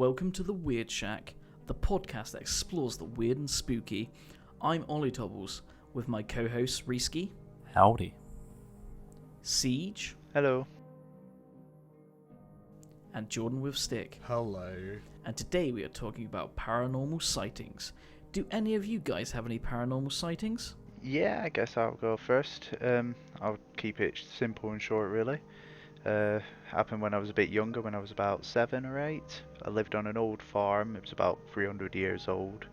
Welcome to The Weird Shack, the podcast that explores the weird and spooky. I'm Ollie Tobbles, with my co-hosts Risky. Howdy. Siege. Hello. And Jordan with Stick. Hello. And today we are talking about paranormal sightings. Do any of you guys have any paranormal sightings? Yeah, I guess I'll go first. I'll keep it simple and short, really. Happened when I was a bit younger, when I was about 7 or 8. I lived on an old farm. It was about 300 years old,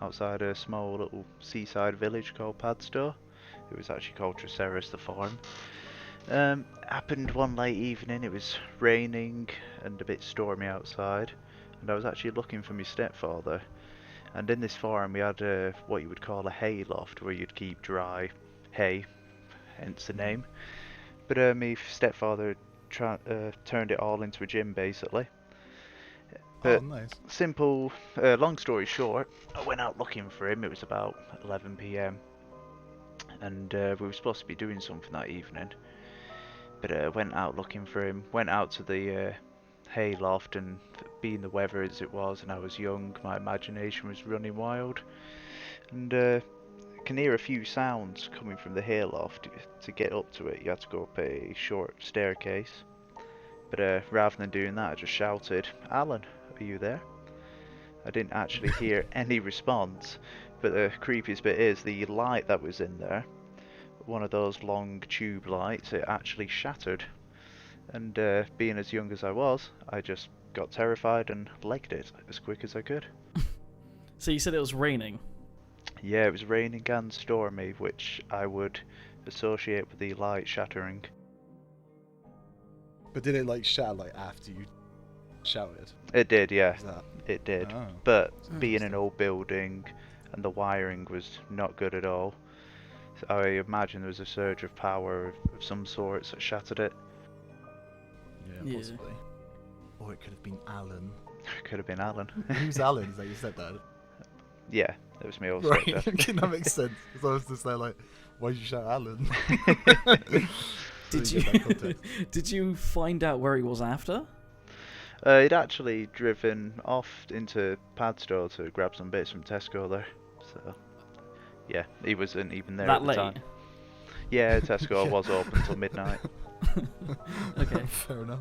outside a small little seaside village called Padstow. It was actually called Treseris, the farm. Happened one late evening. It was raining and a bit stormy outside, and I was actually looking for my stepfather. And in this farm we had what you would call a hay loft, where you'd keep dry hay, hence the name. But my stepfather turned it all into a gym, basically. But nice. simple, long story short, I went out looking for him. It was about 11 p.m. and we were supposed to be doing something that evening. But went out looking for him, went out to the hay loft, and being the weather as it was and I was young, my imagination was running wild. And I can hear a few sounds coming from the hay loft. To get up to it, you had to go up a short staircase. But rather than doing that, I just shouted, "Alan, are you there?" I didn't actually hear any response, but the creepiest bit is the light that was in there, one of those long tube lights, it actually shattered. And being as young as I was, I just got terrified and legged it as quick as I could. So you said it was raining? Yeah, it was raining and stormy, which I would associate with the light shattering. But did it shatter after you shouted? It did, yeah. That... It did. Oh. But being an old building and the wiring was not good at all, so I imagine there was a surge of power of some sorts that shattered it. Yeah, possibly. Or it could have been Alan. It could have been Alan. Who's Alan? Is that you said that? Yeah, it was me also. Right, okay, that makes sense. So I was just there why did you shout Alan? Did you find out where he was after? He'd actually driven off into Padstow to grab some bits from Tesco there. So, yeah, he wasn't even there that at the late? time. Yeah, Tesco was open until midnight. Okay. Fair enough.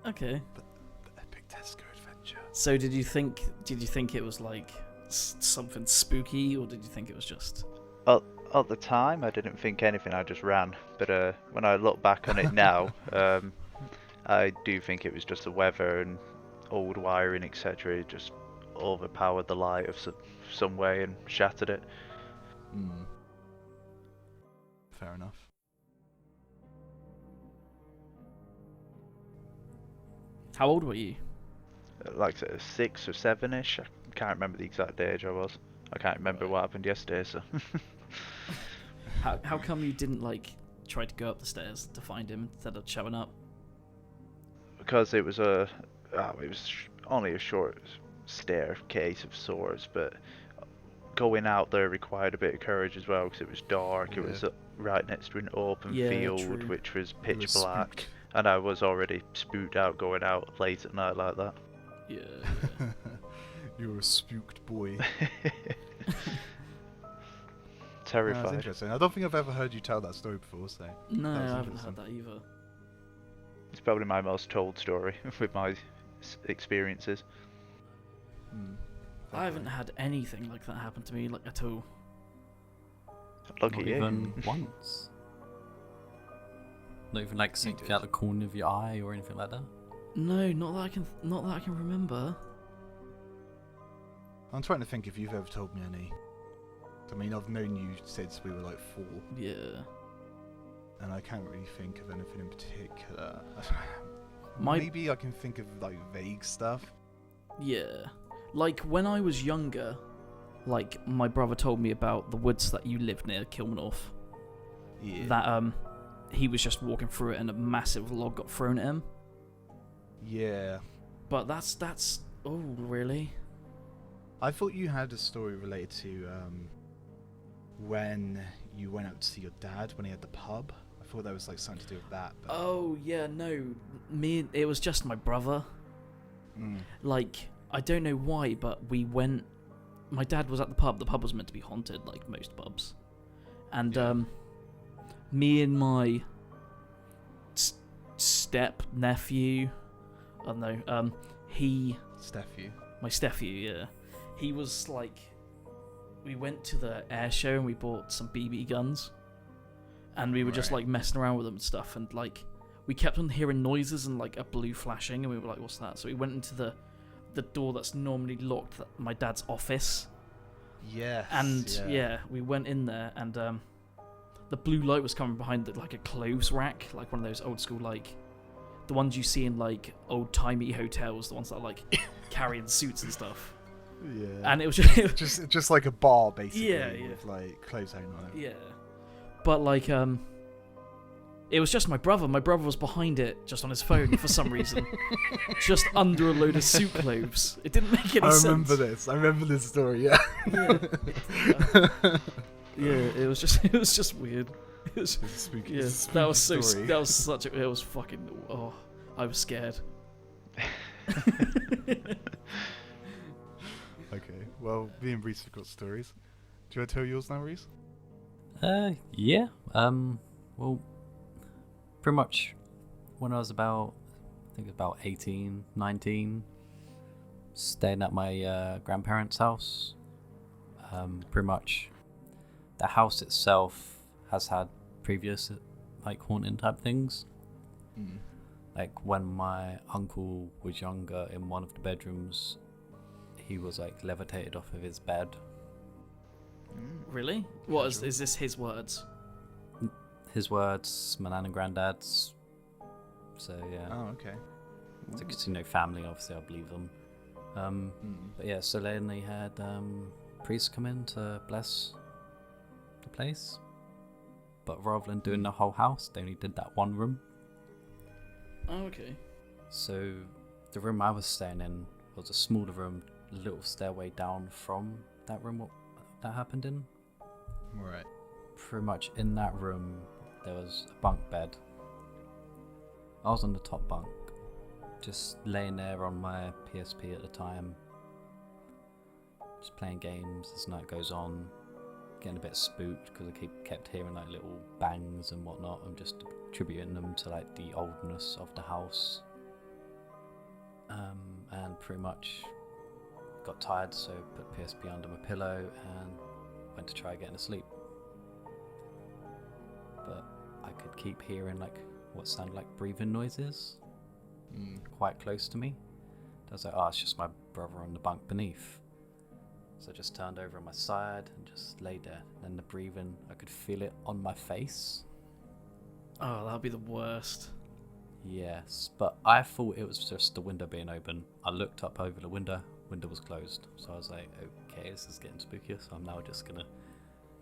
Okay. The epic Tesco adventure. So did you think it was like something spooky, or did you think it was just... At the time, I didn't think anything, I just ran. But when I look back on it now, I do think it was just the weather and old wiring, etc. It just overpowered the light of some way and shattered it. Fair enough. How old were you? Like 6 or 7-ish. I can't remember the exact age I was. I can't remember what happened yesterday, so... How come you didn't try to go up the stairs to find him instead of showing up? Because it was only a short staircase of sorts, but going out there required a bit of courage as well, because it was dark. Yeah. It was right next to an open field, true. which was pitch black, spooked. and I was already spooked out going out late at night like that. Yeah. You were a spooked boy. Terrified. That's interesting. I don't think I've ever heard you tell that story before, so... No, I That was haven't interesting. heard that either. It's probably my most told story with my experiences. I haven't had anything like that happen to me at all. Lucky Not you. even once. Not even something out the corner of your eye or anything like that. No, not that I can remember. I'm trying to think if you've ever told me any. I mean, I've known you since we were 4. Yeah. And I can't really think of anything in particular. My- Maybe I can think of vague stuff. Yeah. When I was younger, my brother told me about the woods that you lived near, Kilmanorth. Yeah. That he was just walking through it and a massive log got thrown at him. Yeah. But that's oh really? I thought you had a story related to when you went out to see your dad when he had the pub. I thought that was something to do with that. But... Oh yeah, no, it was just my brother. Like, I don't know why, but we went. My dad was at the pub. The pub was meant to be haunted, like most pubs. And me and my step nephew, I don't know. My stephew, yeah. He was like, we went to the air show and we bought some BB guns, and we were just like messing around with them and stuff, and like we kept on hearing noises and like a blue flashing, and we were like, "What's that?" So we went into the door that's normally locked, my dad's office. Yes. And we went in there, and the blue light was coming behind like a clothes rack, like one of those old school, like the ones you see in like old timey hotels, the ones that are like carrying suits and stuff. Yeah. And it was just like a bar basically. Yeah. With like clothes hanging on it. Yeah. But like it was just my brother. My brother was behind it, just on his phone for some reason, just under a load of suit clothes. It didn't make any sense. I remember this story. Yeah. It was just weird. It was spooky. Yeah, that was so. Story. That was such a. It was fucking. Oh, I was scared. Okay. Well, me and Reese have got stories. Do you want to tell yours now, Reese? Yeah. Well, pretty much when I was about 18, 19, staying at my grandparents' house. Pretty much the house itself has had previous like haunting type things. Like when my uncle was younger, in one of the bedrooms, he was like levitated off of his bed. Really? What is this? His words? His words, my nan and granddad's. So yeah. Oh, okay. So, 'cause, family, obviously I believe them. But yeah, so then they had priests come in to bless the place. But rather than doing the whole house, they only did that one room. Oh, okay. So the room I was staying in was a smaller room, a little stairway down from that room that happened in. Right. Pretty much in that room there was a bunk bed. I was on the top bunk, just laying there on my PSP at the time, just playing games as night goes on, getting a bit spooked because I kept hearing like little bangs and whatnot. I'm just attributing them to like the oldness of the house. And pretty much got tired, so put PSP under my pillow and went to try getting to sleep. But I could keep hearing like what sounded like breathing noises quite close to me. I was like, oh, it's just my brother on the bunk beneath. So I just turned over on my side and just lay there. Then the breathing, I could feel it on my face. Oh, that'd be the worst. Yes, but I thought it was just the window being open. I looked up over the window was closed. So I was like, okay, this is getting spookier. So I'm now just gonna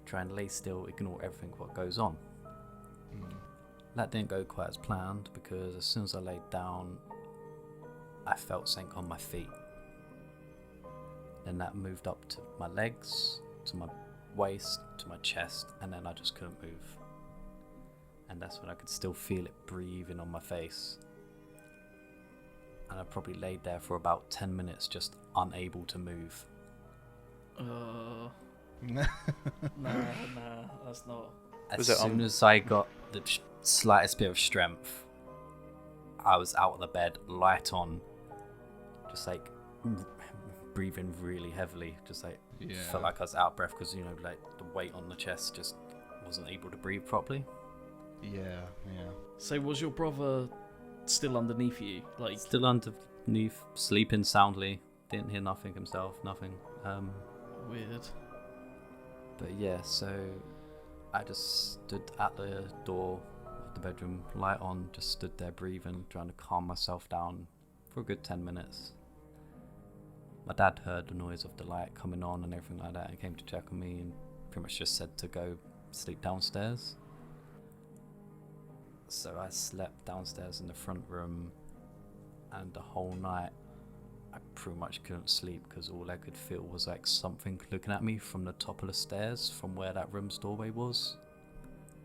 try and lay still, ignore everything what goes on. That didn't go quite as planned, because as soon as I laid down, I felt something on my feet. Then that moved up to my legs, to my waist, to my chest, and then I just couldn't move. And that's when I could still feel it breathing on my face. And I probably laid there for about 10 minutes just unable to move. Nah, that's not. As soon as I got the slightest bit of strength, I was out of the bed, light on, just like breathing really heavily, just like felt like I was out of breath because like the weight on the chest just wasn't able to breathe properly. Yeah. So was your brother still underneath you? Like still underneath, sleeping soundly, didn't hear nothing himself, nothing. Weird. But yeah, so I just stood at the door of the bedroom, light on, just stood there breathing, trying to calm myself down for a good 10 minutes. My dad heard the noise of the light coming on and everything like that, and came to check on me and pretty much just said to go sleep downstairs. So I slept downstairs in the front room, and the whole night I pretty much couldn't sleep because all I could feel was like something looking at me from the top of the stairs from where that room's doorway was.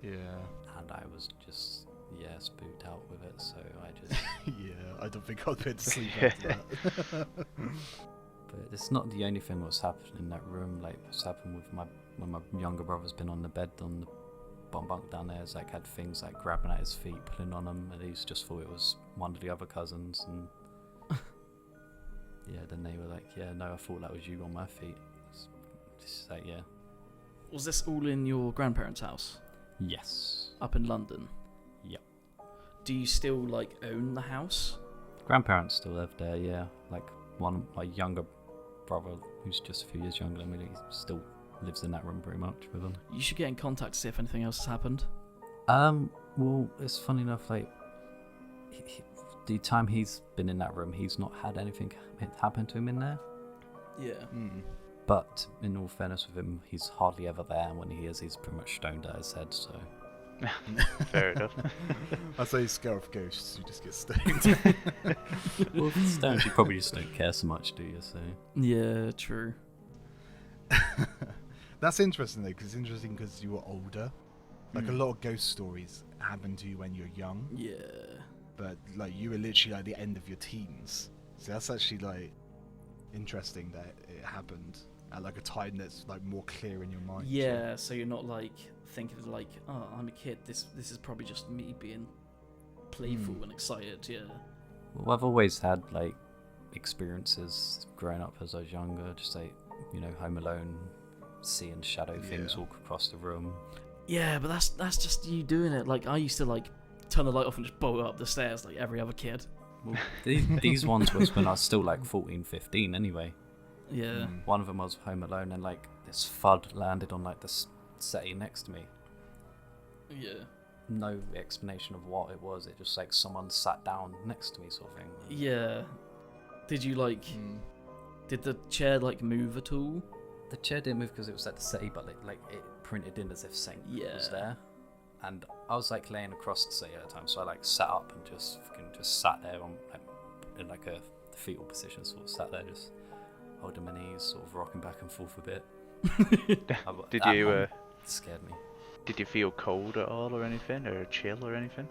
Yeah. And I was just yeah, spooked out with it, so I just. Yeah, I don't think I'd be able to sleep after that. But it's not the only thing that's happened in that room. Like, what's happened with when my younger brother's been on the bed on the bottom bunk down there, is like had things like grabbing at his feet, pulling on him, and he's just thought it was one of the other cousins, and yeah, then they were like, yeah, no, I thought that was you on my feet. It's just like, yeah. Was this all in your grandparents' house Yes. up in London? Yep. Do you still like own the house? Grandparents still live there, yeah. Like my younger brother, who's just a few years younger than me, he still lives in that room pretty much with him. You should get in contact to see if anything else has happened. Well, it's funny enough, like, the time he's been in that room, he's not had anything happen to him in there. Yeah. But in all fairness with him, he's hardly ever there, and when he is, he's pretty much stoned at his head, so... Fair enough. I say he's scared of ghosts, you just get stoned. Well, if it's stoned, you probably just don't care so much, do you? So... Yeah, true. That's interesting though, because it's interesting because you were older. Like a lot of ghost stories happen to you when you're young, Yeah. but like you were literally at the end of your teens. So that's actually like interesting that it happened at like a time that's like more clear in your mind. Yeah, so you're not like thinking like, oh, I'm a kid. This is probably just me being playful and excited. Yeah. Well, I've always had, like, experiences growing up as I was younger, just like, you know, Home Alone, seeing shadow things walk across the room. Yeah, but that's just you doing it. Like, I used to like turn the light off and just bolt up the stairs like every other kid. Well, these ones was when I was still like 14, 15 anyway. Yeah. One of them was Home Alone, and like this FUD landed on like the settee next to me. Yeah. No explanation of what it was. It just like someone sat down next to me, sort of thing. Yeah. Did you like? Did the chair like move at all? The chair didn't move because it was at the settee, but like it printed in as if something was there. And I was like laying across the settee at the time, so I like sat up and just sat there on like, in like a fetal position, sort of sat there just holding my knees, sort of rocking back and forth a bit. Did you? It scared me. Did you feel cold at all, or anything, or chill, or anything?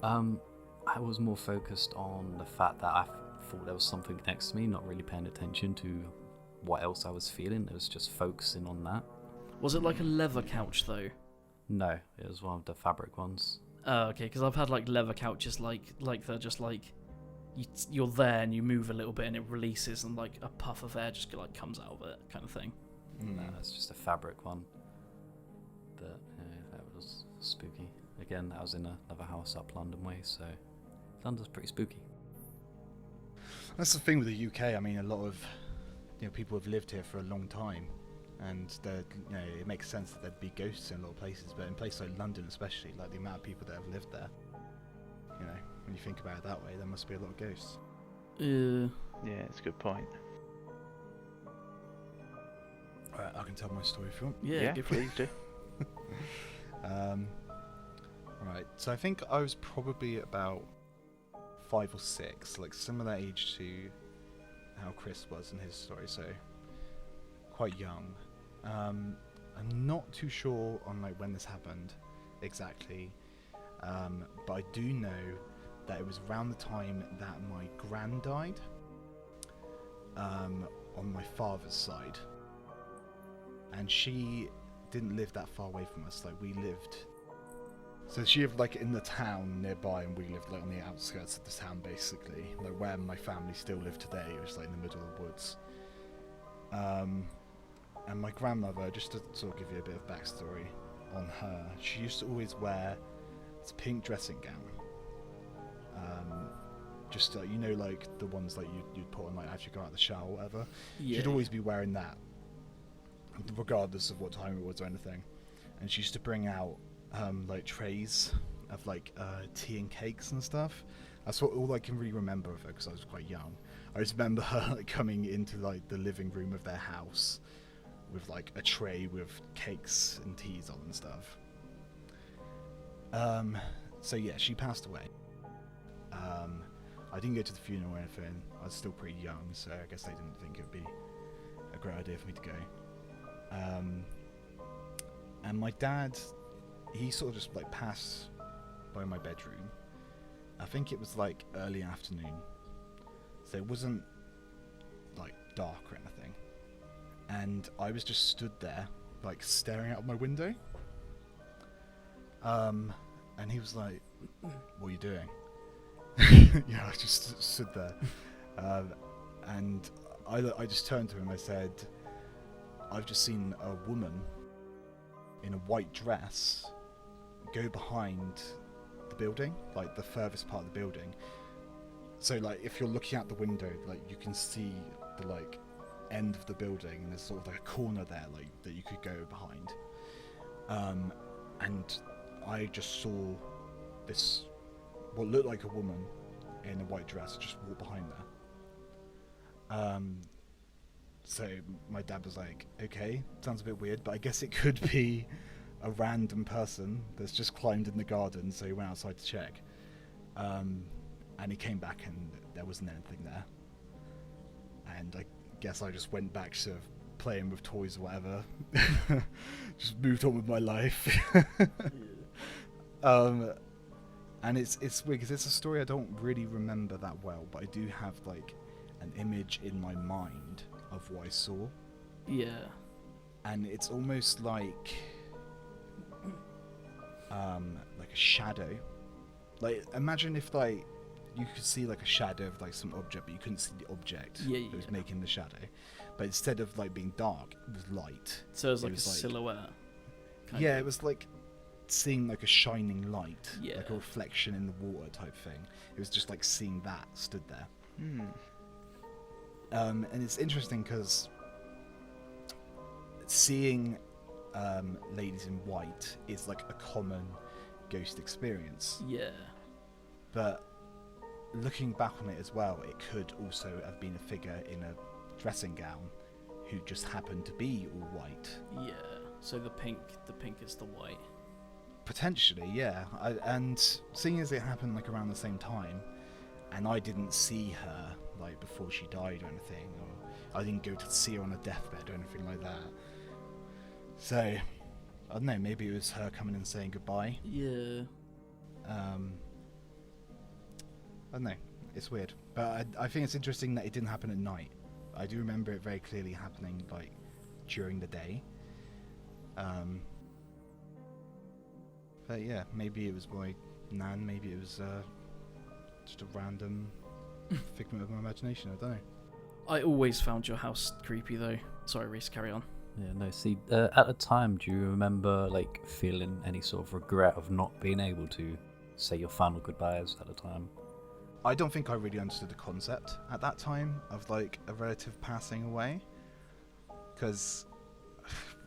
I was more focused on the fact that I thought there was something next to me, not really paying attention to what else I was feeling. It was just focusing on that. Was it like a leather couch though? No, it was one of the fabric ones. Oh, okay. Because I've had like leather couches, like they're just like you're there and you move a little bit and it releases and like a puff of air just like comes out of it, kind of thing. No, it's just a fabric one. But yeah, that was spooky. Again, that was in another house up London way, so London's pretty spooky. That's the thing with the UK. I mean, a lot of people have lived here for a long time, and it makes sense that there'd be ghosts in a lot of places. But in places like London, especially, like the amount of people that have lived there, when you think about it that way, there must be a lot of ghosts. Yeah, it's a good point. Right, I can tell my story if you want. Yeah, Please do. Right, so I think I was probably about 5 or 6, like similar age to how Chris was in his story, so quite young. I'm not too sure on like when this happened exactly, but I do know that it was around the time that my gran died, on my father's side, and she didn't live that far away from us. Like we lived, so she lived like in the town nearby, and we lived like on the outskirts of the town, basically, like where my family still live today. It was like in the middle of the woods. And my grandmother, just to sort of give you a bit of backstory on her, she used to always wear this pink dressing gown. Just like like the ones that you'd put on like after you go out of the shower or whatever. Yeah. She'd always be wearing that, regardless of what time it was or anything. And she used to bring out like trays of like tea and cakes and stuff. That's all I can really remember of her, because I was quite young. I just remember her like coming into like the living room of their house with like a tray with cakes and teas on and stuff. So yeah, she passed away. I didn't go to the funeral or anything. I was still pretty young, so I guess they didn't think it would be a great idea for me to go. And my dad, he sort of just like passed by my bedroom. I think it was like early afternoon, so it wasn't like dark or anything. And I was just stood there, like staring out of my window. And he was like, "What are you doing?" Yeah, I just stood there. And I just turned to him. I said, "I've just seen a woman in a white dress go behind the building, like the furthest part of the building. So like if you're looking out the window, like you can see the like end of the building, and there's sort of like a corner there, like that you could go behind. And I just saw this, what looked like a woman in a white dress, just walk behind there. So my dad was like, okay, sounds a bit weird, but I guess it could be a random person that's just climbed in the garden, so he went outside to check. And he came back and there wasn't anything there. And I guess I just went back to playing with toys or whatever. Just moved on with my life. And it's weird because it's a story I don't really remember that well, but I do have like an image in my mind of what I saw. Yeah. And it's almost like a shadow. Like imagine if like you could see like a shadow of like some object, but you couldn't see the object that was making the shadow. But instead of like being dark, it was light. So it was like a silhouette. Yeah, it was like seeing like a shining light, Yeah. like a reflection in the water type thing. It was just like seeing that stood there. And it's interesting because seeing ladies in white is like a common ghost experience. Yeah. But looking back on it as well, it could also have been a figure in a dressing gown who just happened to be all white. Yeah. So the pink is the white. Potentially, yeah. And seeing as it happened like around the same time, and I didn't see her like before she died or anything, or I didn't go to see her on a deathbed or anything like that. So I don't know. Maybe it was her coming and saying goodbye. Yeah. I don't know. It's weird, but I think it's interesting that it didn't happen at night. I do remember it very clearly happening like during the day. But yeah, maybe it was my nan. Maybe it was just a random figment of my imagination. I don't know. I always found your house creepy though. Sorry, Reese, carry on. Yeah, no, see, at the time, do you remember, like, feeling any sort of regret of not being able to say your final goodbyes at the time? I don't think I really understood the concept at that time of, like, a relative passing away. Because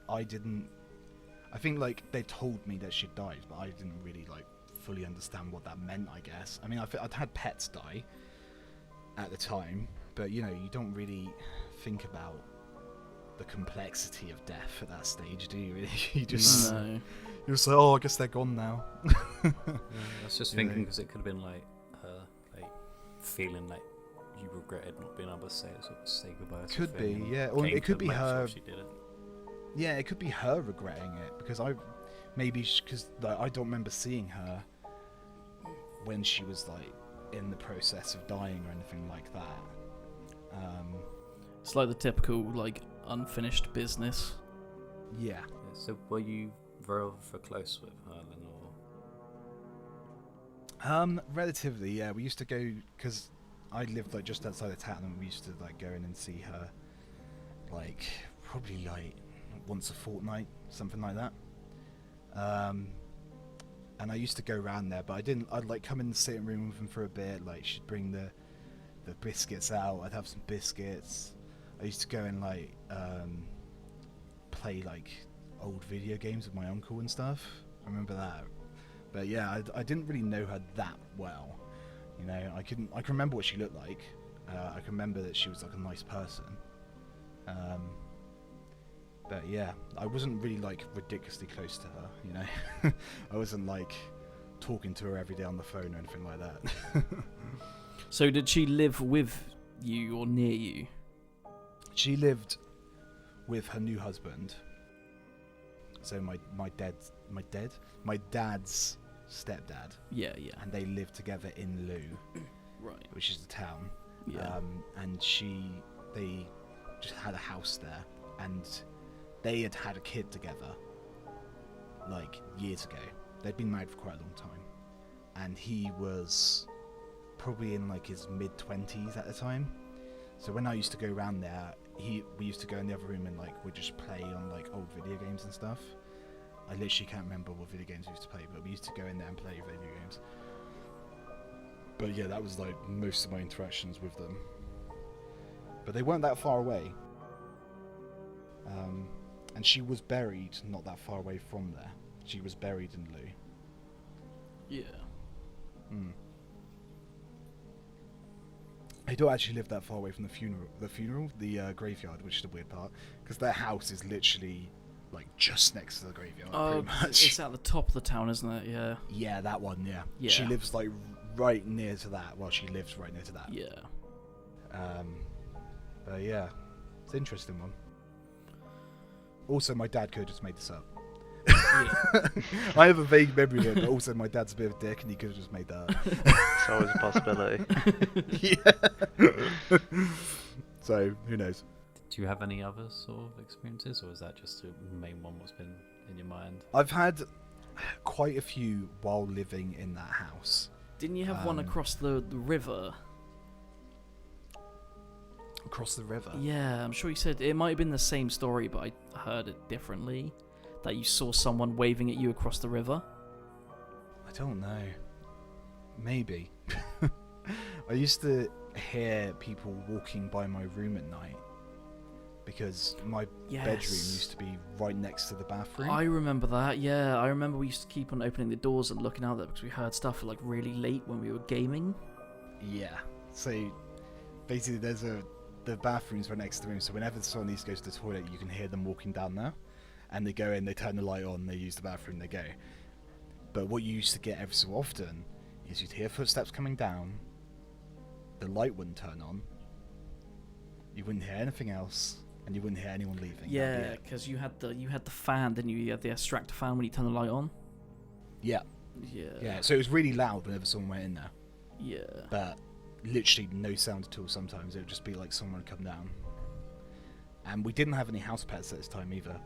I think, like, they told me that she'd died, but I didn't really, like, fully understand what that meant, I guess. I mean, I'd had pets die at the time, but, you know, you don't really think about the complexity of death at that stage, do you? Really? You just No. you're just like, oh, I guess they're gone now. I was just thinking because it could have been like feeling like you regretted not being able to say goodbye. Could be, yeah. Or it could be her. Yeah, it could be her regretting it because because like, I don't remember seeing her when she was like in the process of dying or anything like that. It's like the typical like unfinished business. Yeah. So were you very close with her then, or? Relatively, yeah. We used to go because I lived like just outside of town, and we used to like go in and see her, like probably like once a fortnight, something like that. And I used to go around there, but I'd like come in the sitting room with them for a bit. Like she'd bring the biscuits out. I'd have some biscuits. I used to go and like play like old video games with my uncle and stuff. I remember that. But yeah, I didn't really know her that well. You know, I can remember what she looked like. I can remember that she was like a nice person. But yeah, I wasn't really like ridiculously close to her. You know, I wasn't like talking to her every day on the phone or anything like that. So did she live with you or near you? She lived with her new husband. So my dad's stepdad, Yeah. and they lived together in Lou, Right. which is the town. Yeah. And they just had a house there, and they had had a kid together, like years ago. They'd been married for quite a long time, and he was probably in like his mid-20s at the time. So when I used to go around there, we used to go in the other room and like we'd just play on like old video games and stuff. I literally can't remember what video games we used to play, but we used to go in there and play video games. But yeah, that was like most of my interactions with them. But they weren't that far away. And she was buried not that far away from there. She was buried in Lou. Yeah. They don't actually live that far away from the graveyard, which is the weird part, because their house is literally like just next to the graveyard. Oh, pretty much. it's at the top of the town, isn't it? Yeah. Yeah, that one. Yeah. Yeah. She lives like right near to that. Well, she lives right near to that. Yeah. But yeah, it's an interesting one. Also, my dad could have just made this up. Yeah. I have a vague memory of it, but also my dad's a bit of a dick and he could have just made that up. It's always a possibility. Yeah. So, who knows? Do you have any other sort of experiences, or is that just the main one what's been in your mind? I've had quite a few while living in that house. Didn't you have one across the river? Across the river? Yeah, I'm sure you said it might have been the same story, but I heard it differently. That you saw someone waving at you across the river. I don't know. Maybe. I used to hear people walking by my room at night because my bedroom used to be right next to the bathroom. I remember that, yeah. I remember we used to keep on opening the doors and looking out there because we heard stuff like really late when we were gaming. Yeah. So basically the bathroom's right next to the room, so whenever someone needs to go to the toilet, you can hear them walking down there. And they go in, they turn the light on, they use the bathroom, they go. But what you used to get every so often is you'd hear footsteps coming down, the light wouldn't turn on, you wouldn't hear anything else, and you wouldn't hear anyone leaving. Yeah, because you had the fan, didn't you? You had the extractor fan when you turn the light on. Yeah. Yeah. Yeah, so it was really loud whenever someone went in there. Yeah. But literally no sound at all sometimes. It would just be like someone come down. And we didn't have any house pets at this time either.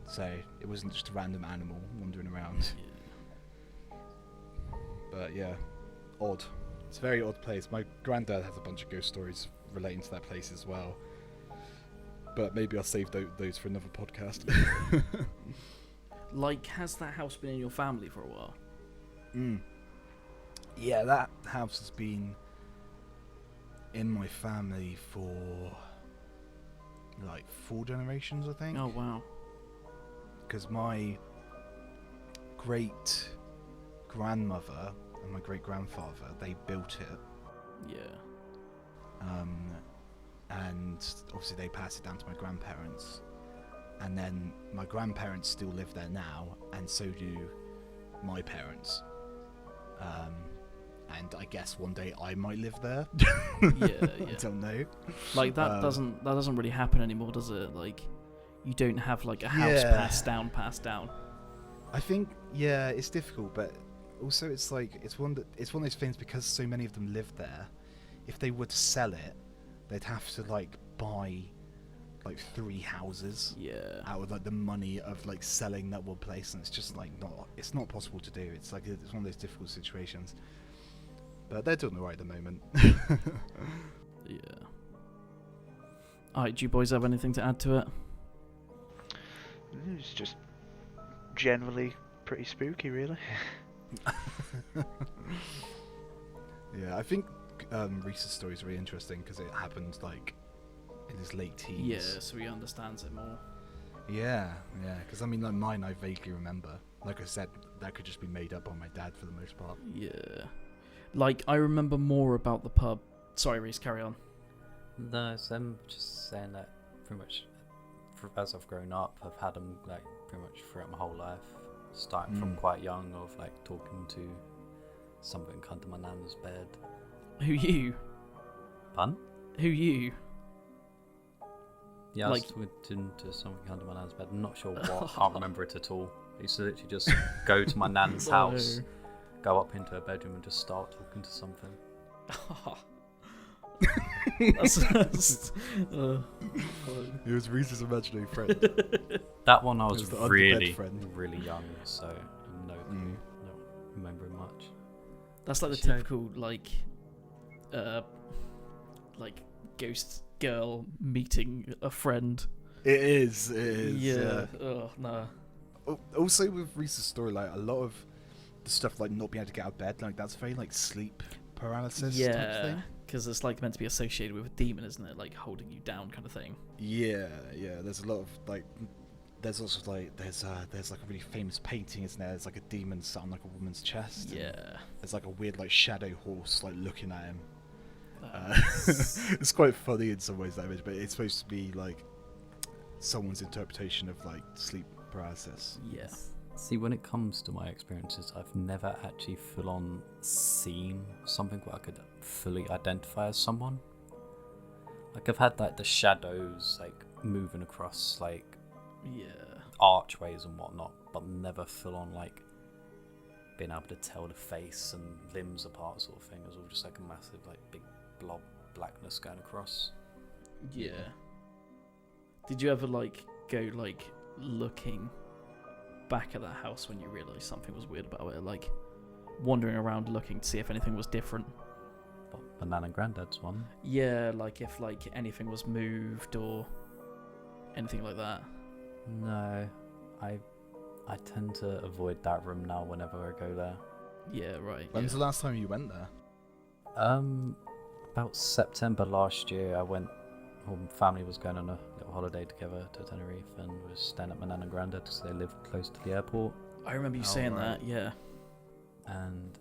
So it wasn't just a random animal wandering around. Yeah. But yeah, odd. It's a very odd place. My granddad has a bunch of ghost stories relating to that place as well. But maybe I'll save those for another podcast. Like, has that house been in your family for a while? Yeah, that house has been in my family for like 4 generations, I think. Oh, wow. Because my great grandmother and my great grandfather, they built it. Yeah. And obviously they passed it down to my grandparents. And then my grandparents still live there now, and so do my parents. And I guess one day I might live there. Yeah. I don't know. Like, that doesn't really happen anymore, does it? Like, you don't have like a house passed down. I think it's difficult, but also it's like it's one of those things, because so many of them live there. If they were to sell it, they'd have to like buy like 3 houses out of like the money of like selling that one place, and it's just like it's not possible to do. It's like it's one of those difficult situations. But they're doing alright at the moment. Yeah. Alright, do you boys have anything to add to it? It's just generally pretty spooky, really. Yeah, I think Reese's story is really interesting because it happened like in his late teens. Yeah, so he understands it more. Yeah, because I mean, like mine, I vaguely remember. Like I said, that could just be made up by my dad for the most part. Yeah. Like, I remember more about the pub. Sorry, Reese, carry on. No, so I'm just saying that pretty much as I've grown up, I've had them like pretty much throughout my whole life, starting from quite young, of like talking to something under my nan's bed. Who you? Pun? Who you? Yeah, like, I was talking to something under my nan's bed. I'm not sure what. I can't remember it at all. I used to literally just go to my nan's house go up into her bedroom and just start talking to something. It was Reese's imaginary friend. That one I It was was the underbed really, friend. really young, so no clue, not remembering much. That's like the Shame. typical like ghost girl meeting a friend. It is. Yeah. Oh no. Also with Reese's story, like a lot of the stuff like not being able to get out of bed, like that's very like sleep paralysis type Yeah, thing. because it's like meant to be associated with a demon, isn't it? Like holding you down, kind of thing. Yeah. There's a lot of like. There's also like there's like a really famous painting, isn't there? There's like a demon sat on like a woman's chest. and Yeah. There's like a weird like shadow horse like looking at him. It's quite funny in some ways, that image, but it's supposed to be like someone's interpretation of like sleep paralysis. Yeah. See, when it comes to my experiences, I've never actually full on seen something where I could fully identify as someone. Like I've had like the shadows like moving across like Yeah. archways and whatnot, but never full on like being able to tell the face and limbs apart sort of thing. It was all just like a massive like big blob blackness going across. Yeah. Did you ever like go like looking back at that house when you realised something was weird about it? Like wandering around looking to see if anything was different? But my nan and granddad's one. Yeah, like if like anything was moved or anything like that. No, I tend to avoid that room now whenever I go there. Yeah, right. When yeah. was the last time you went there? About September last year, I went. Well, family was going on a little holiday together to Tenerife, and was staying at my nan and granddad because they lived close to the airport. I remember you Oh, saying right. that, yeah. And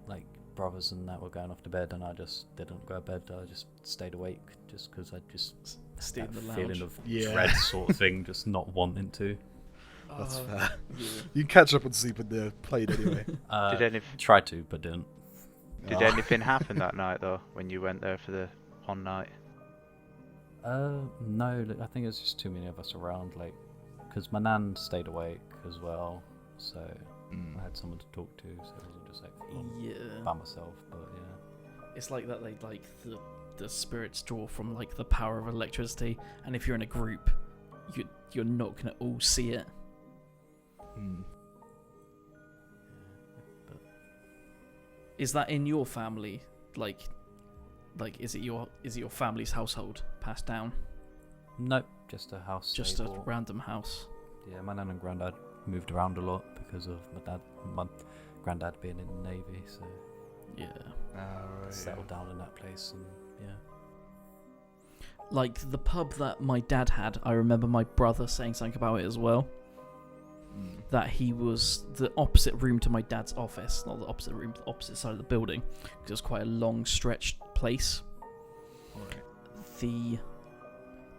like brothers and that were going off to bed, and I just didn't go to bed. I just stayed awake just because I just Stayed in that the lounge. feeling of Yeah. dread sort of thing, just not wanting to. That's Oh, fair. yeah. You can catch up on sleep in the plane anyway. Tried to, but didn't. Did anything happen that night though when you went there for the one night? No, I think it was just too many of us around, like, because my nan stayed awake as well, so I had someone to talk to, so it wasn't just like full on Yeah. by myself, but yeah. It's like that they like the spirits draw from like the power of electricity, and if you're in a group, you're not gonna all see it. But Is that in your family? Like is it your family's household passed down? nope, just a house. Just they a bought. random house. Yeah, my nan and granddad moved around a lot because of my granddad being in the Navy, so Yeah. settled down in that place, and yeah. Like the pub that my dad had, I remember my brother saying something about it as well. That he was the opposite room to my dad's office, not the opposite room, the opposite side of the building, because it was quite a long stretched place.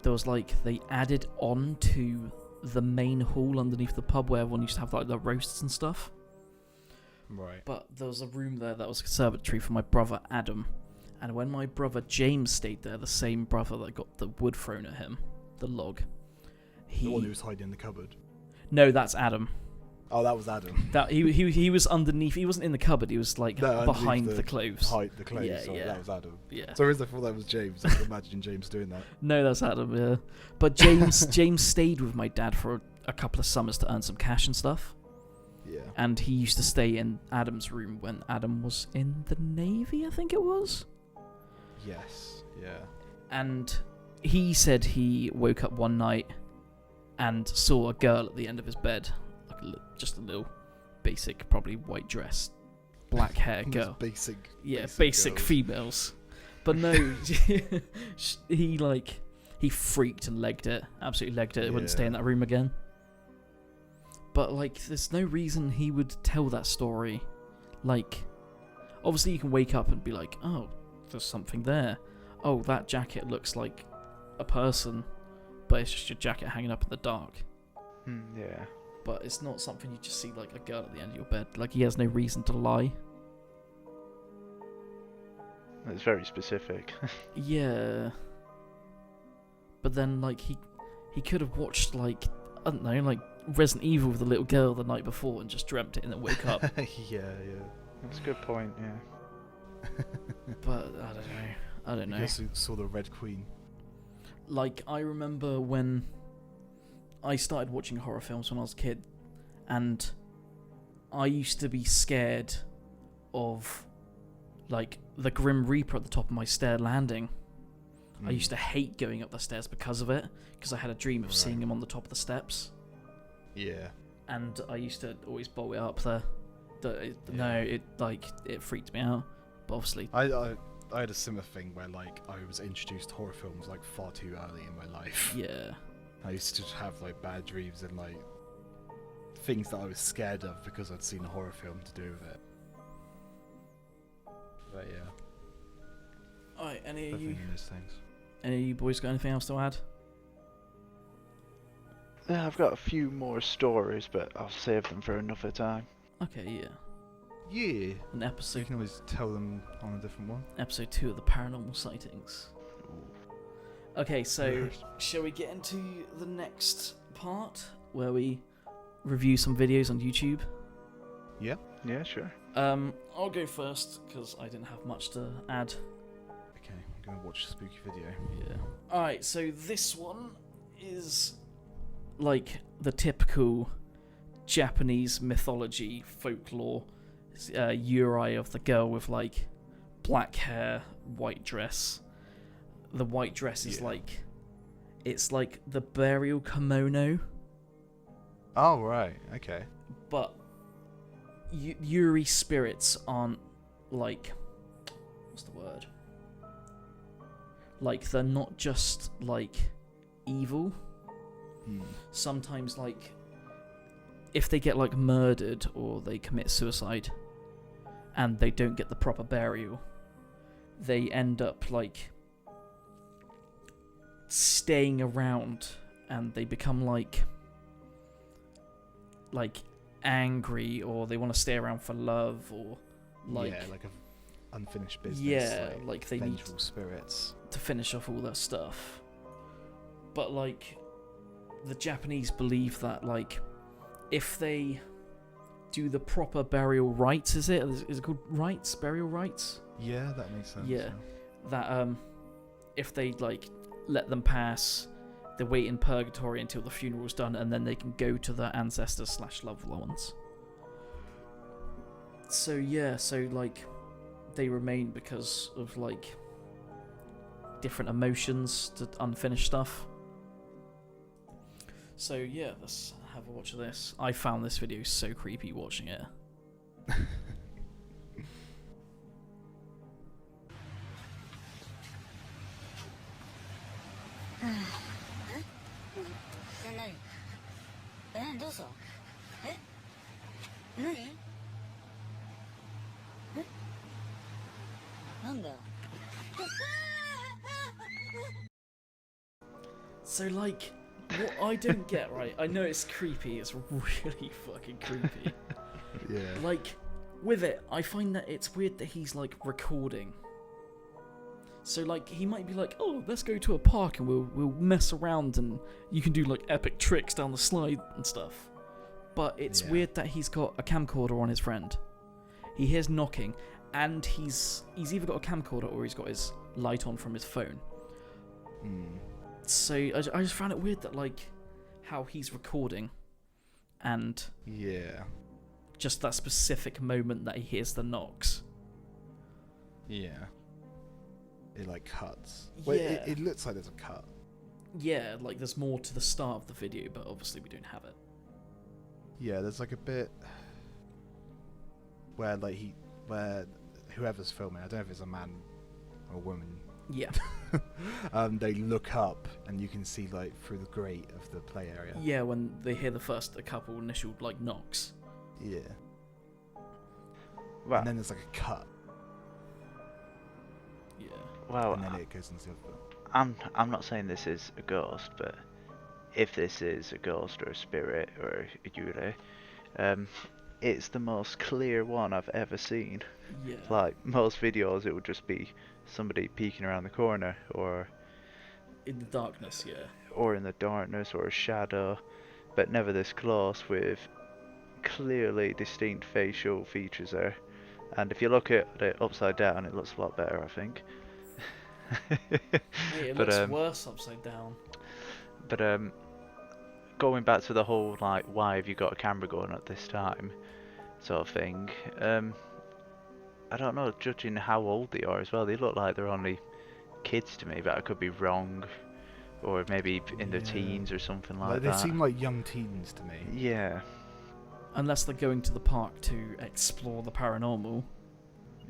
There was like they added on to the main hall underneath the pub where everyone used to have like the roasts and stuff. Right. But there was a room there that was a conservatory for my brother Adam, and when my brother James stayed there, the same brother that got the wood thrown at him, the log, The one who was hiding in the cupboard. No, that's Adam. Oh, that was Adam. That he was underneath. He wasn't in the cupboard. He was like No, behind underneath the clothes. Hide the clothes. Yeah, Sorry, yeah. that was Adam. Yeah. So I thought that was James. I was imagining James doing that. No, that's Adam. Yeah. But James stayed with my dad for a couple of summers to earn some cash and stuff. Yeah. And he used to stay in Adam's room when Adam was in the Navy, I think it was. Yes. Yeah. And he said he woke up one night and saw a girl at the end of his bed, like just a little basic, probably white dress, black hair Those girl. Basic. Yeah, basic girls. females. But no, he freaked and legged it, absolutely legged it. He wouldn't stay in that room again. But like, there's no reason he would tell that story. Like, obviously you can wake up and be like, oh, there's something there. Oh, that jacket looks like a person, but it's just your jacket hanging up in the dark. Yeah. But it's not something you just see like a girl at the end of your bed. Like, he has no reason to lie. It's very specific. Yeah. But then, like, he could have watched, like, I don't know, like, Resident Evil with the little girl the night before and just dreamt it and then woke up. Yeah. That's a good point. Yeah. But I don't know. You also saw the Red Queen. Like, I remember when I started watching horror films when I was a kid, and I used to be scared of, like, the Grim Reaper at the top of my stair landing. I used to hate going up the stairs because of it, because I had a dream of seeing him on the top of the steps. Yeah. And I used to always bolt it up there. No, it freaked me out. But obviously, I had a similar thing where like I was introduced to horror films like far too early in my life. yeah. I used to just have like bad dreams and like things that I was scared of because I'd seen a horror film to do with it. But yeah. Alright, Definitely those things. any of you boys got anything else to add? Yeah, I've got a few more stories, but I'll save them for another time. Okay, yeah. Yeah. An So you episode can always tell them on a different one. episode 2 of the Paranormal Sightings. Okay, so Right. shall we get into the next part where we review some videos on YouTube? Yeah. Yeah, sure. I'll go first because I didn't have much to add. Okay, I'm gonna watch a spooky video. Yeah. Alright, so this one is like the typical Japanese mythology folklore Yurei of the girl with like black hair, white dress. The white dress is like, it's like the burial kimono, Oh right. Okay. but Yuri spirits aren't like, what's the word? Like, they're not just like evil. Sometimes, like, if they get like murdered or they commit suicide and they don't get the proper burial, they end up like staying around and they become like angry, or they want to stay around for love, or like like a unfinished business. yeah, like they need vengeful spirits. to finish off all their stuff. But like the Japanese believe that like if they do the proper burial rites, is it called rites, burial rites? Yeah, that makes sense. Yeah. That if they like let them pass, they wait in purgatory until the funeral's done, and then they can go to their ancestors / loved ones. So yeah, so like they remain because of like different emotions to unfinished stuff. So yeah, let's have a watch of this. I found this video so creepy watching it. So like, what I don't get, right? I know it's creepy. It's really fucking creepy. Yeah. Like, with it, I find that it's weird that he's like recording. So like, he might be like, "Oh, let's go to a park and we'll mess around and you can do like epic tricks down the slide and stuff." But it's weird that he's got a camcorder on his friend. He hears knocking, and he's either got a camcorder or he's got his light on from his phone. So I just found it weird that like how he's recording, and just that specific moment that he hears the knocks. Yeah. It like cuts. Well, Yeah. it looks like there's a cut. Yeah, like there's more to the start of the video, but obviously we don't have it. Yeah, there's like a bit where like where whoever's filming, I don't know if it's a man or a woman. Yeah. They look up and you can see like through the grate of the play area. Yeah, when they hear a couple initial like knocks. Yeah. Wow. And then there's like a cut. Yeah. Well, And then it goes into the other. I'm not saying this is a ghost, but if this is a ghost or a spirit or a yurei, it's the most clear one I've ever seen. Yeah. Like most videos, it would just be somebody peeking around the corner, or in the darkness, yeah. or in the darkness, or a shadow. but never this close with clearly distinct facial features there. And if you look at it upside down, it looks a lot better, I think. Hey, it But looks worse upside down. but going back to the whole like, why have you got a camera going at this time, sort of thing. I don't know, judging how old they are as well. They look like they're only kids to me, but I could be wrong, or maybe in their Yeah. teens or something Like, like they that. seem like young teens to me. Yeah. Unless they're going to the park to explore the paranormal.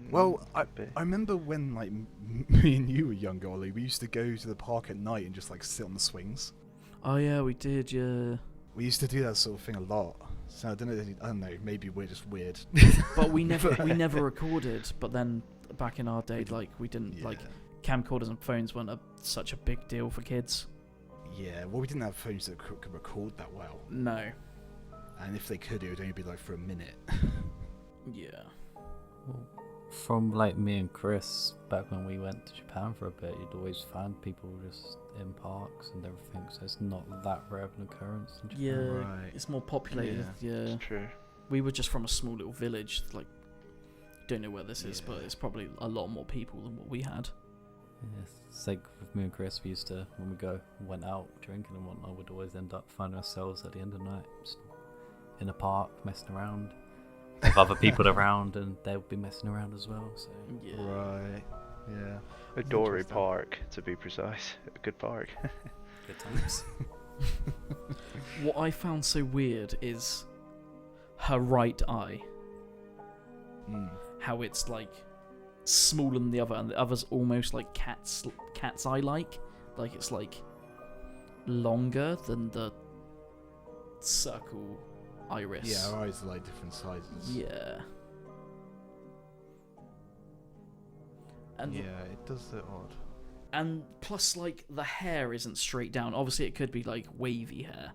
Well, Could be. I remember when like me and you were younger, Ollie. We used to go to the park at night and just like sit on the swings. Oh yeah, we did, yeah. We used to do that sort of thing a lot. So I don't know. Maybe we're just weird. But we never recorded. But then back in our day, like we didn't like camcorders and phones weren't such a big deal for kids. Yeah, well, we didn't have phones that could record that well. No. And if they could, it would only be like for a minute. Yeah. Well, from like me and Chris, back when we went to Japan for a bit, you'd always find people just in parks and everything, so it's not that rare of an occurrence in Japan. Yeah, Right. it's more populated. Yeah. It's true. We were just from a small little village. Like, don't know where this is, but Yeah. it's probably a lot more people than what we had. Yeah, it's like with me and Chris, we used to, when we went out drinking and whatnot, we'd always end up finding ourselves at the end of the night just in a park messing around with other people around, and they would be messing around as well. So Yeah. Right. Yeah. A Dory Interesting. Park, to be precise. A good park. good times. What I found so weird is her right eye. Mm. How it's like smaller than the other, and the other's almost like cat's eye like it's like longer than the circle iris. Yeah, our eyes are like different sizes. Yeah. And Yeah, it does look odd. and plus like the hair isn't straight down. Obviously it could be like wavy hair,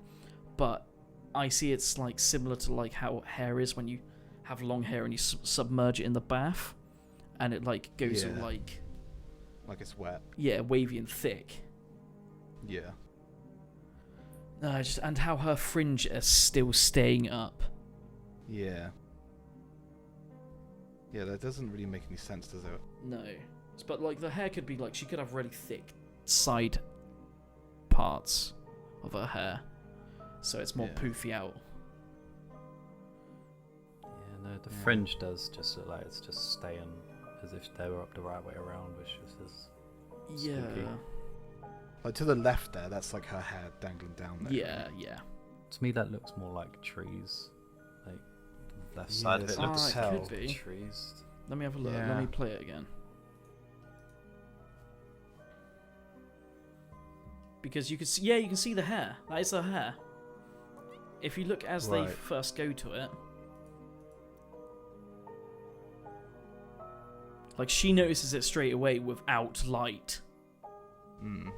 but I see it's like similar to like how hair is when you have long hair and you submerge it in the bath, and it like goes all Yeah. like Like it's wet. wavy and thick. Yeah. And how her fringe is still staying up. Yeah. Yeah, that doesn't really make any sense, does it? No, but like the hair could be like she could have really thick side parts of her hair, so it's more Yeah. poofy out. Yeah, no, the Yeah. fringe does just look like it's just staying as if they were up the right way around, which is Yeah, Spooky. Like to the left there, that's like her hair dangling down there. yeah. to me that looks more like trees. Like the left Yeah, side of that's it what looks it tell. could be. trees. Let me have a look. Let Yeah. me play it again. Because you can see, you can see the hair. That is her hair. If you look as they Right. first go to it, like she notices it straight away without light. Mm.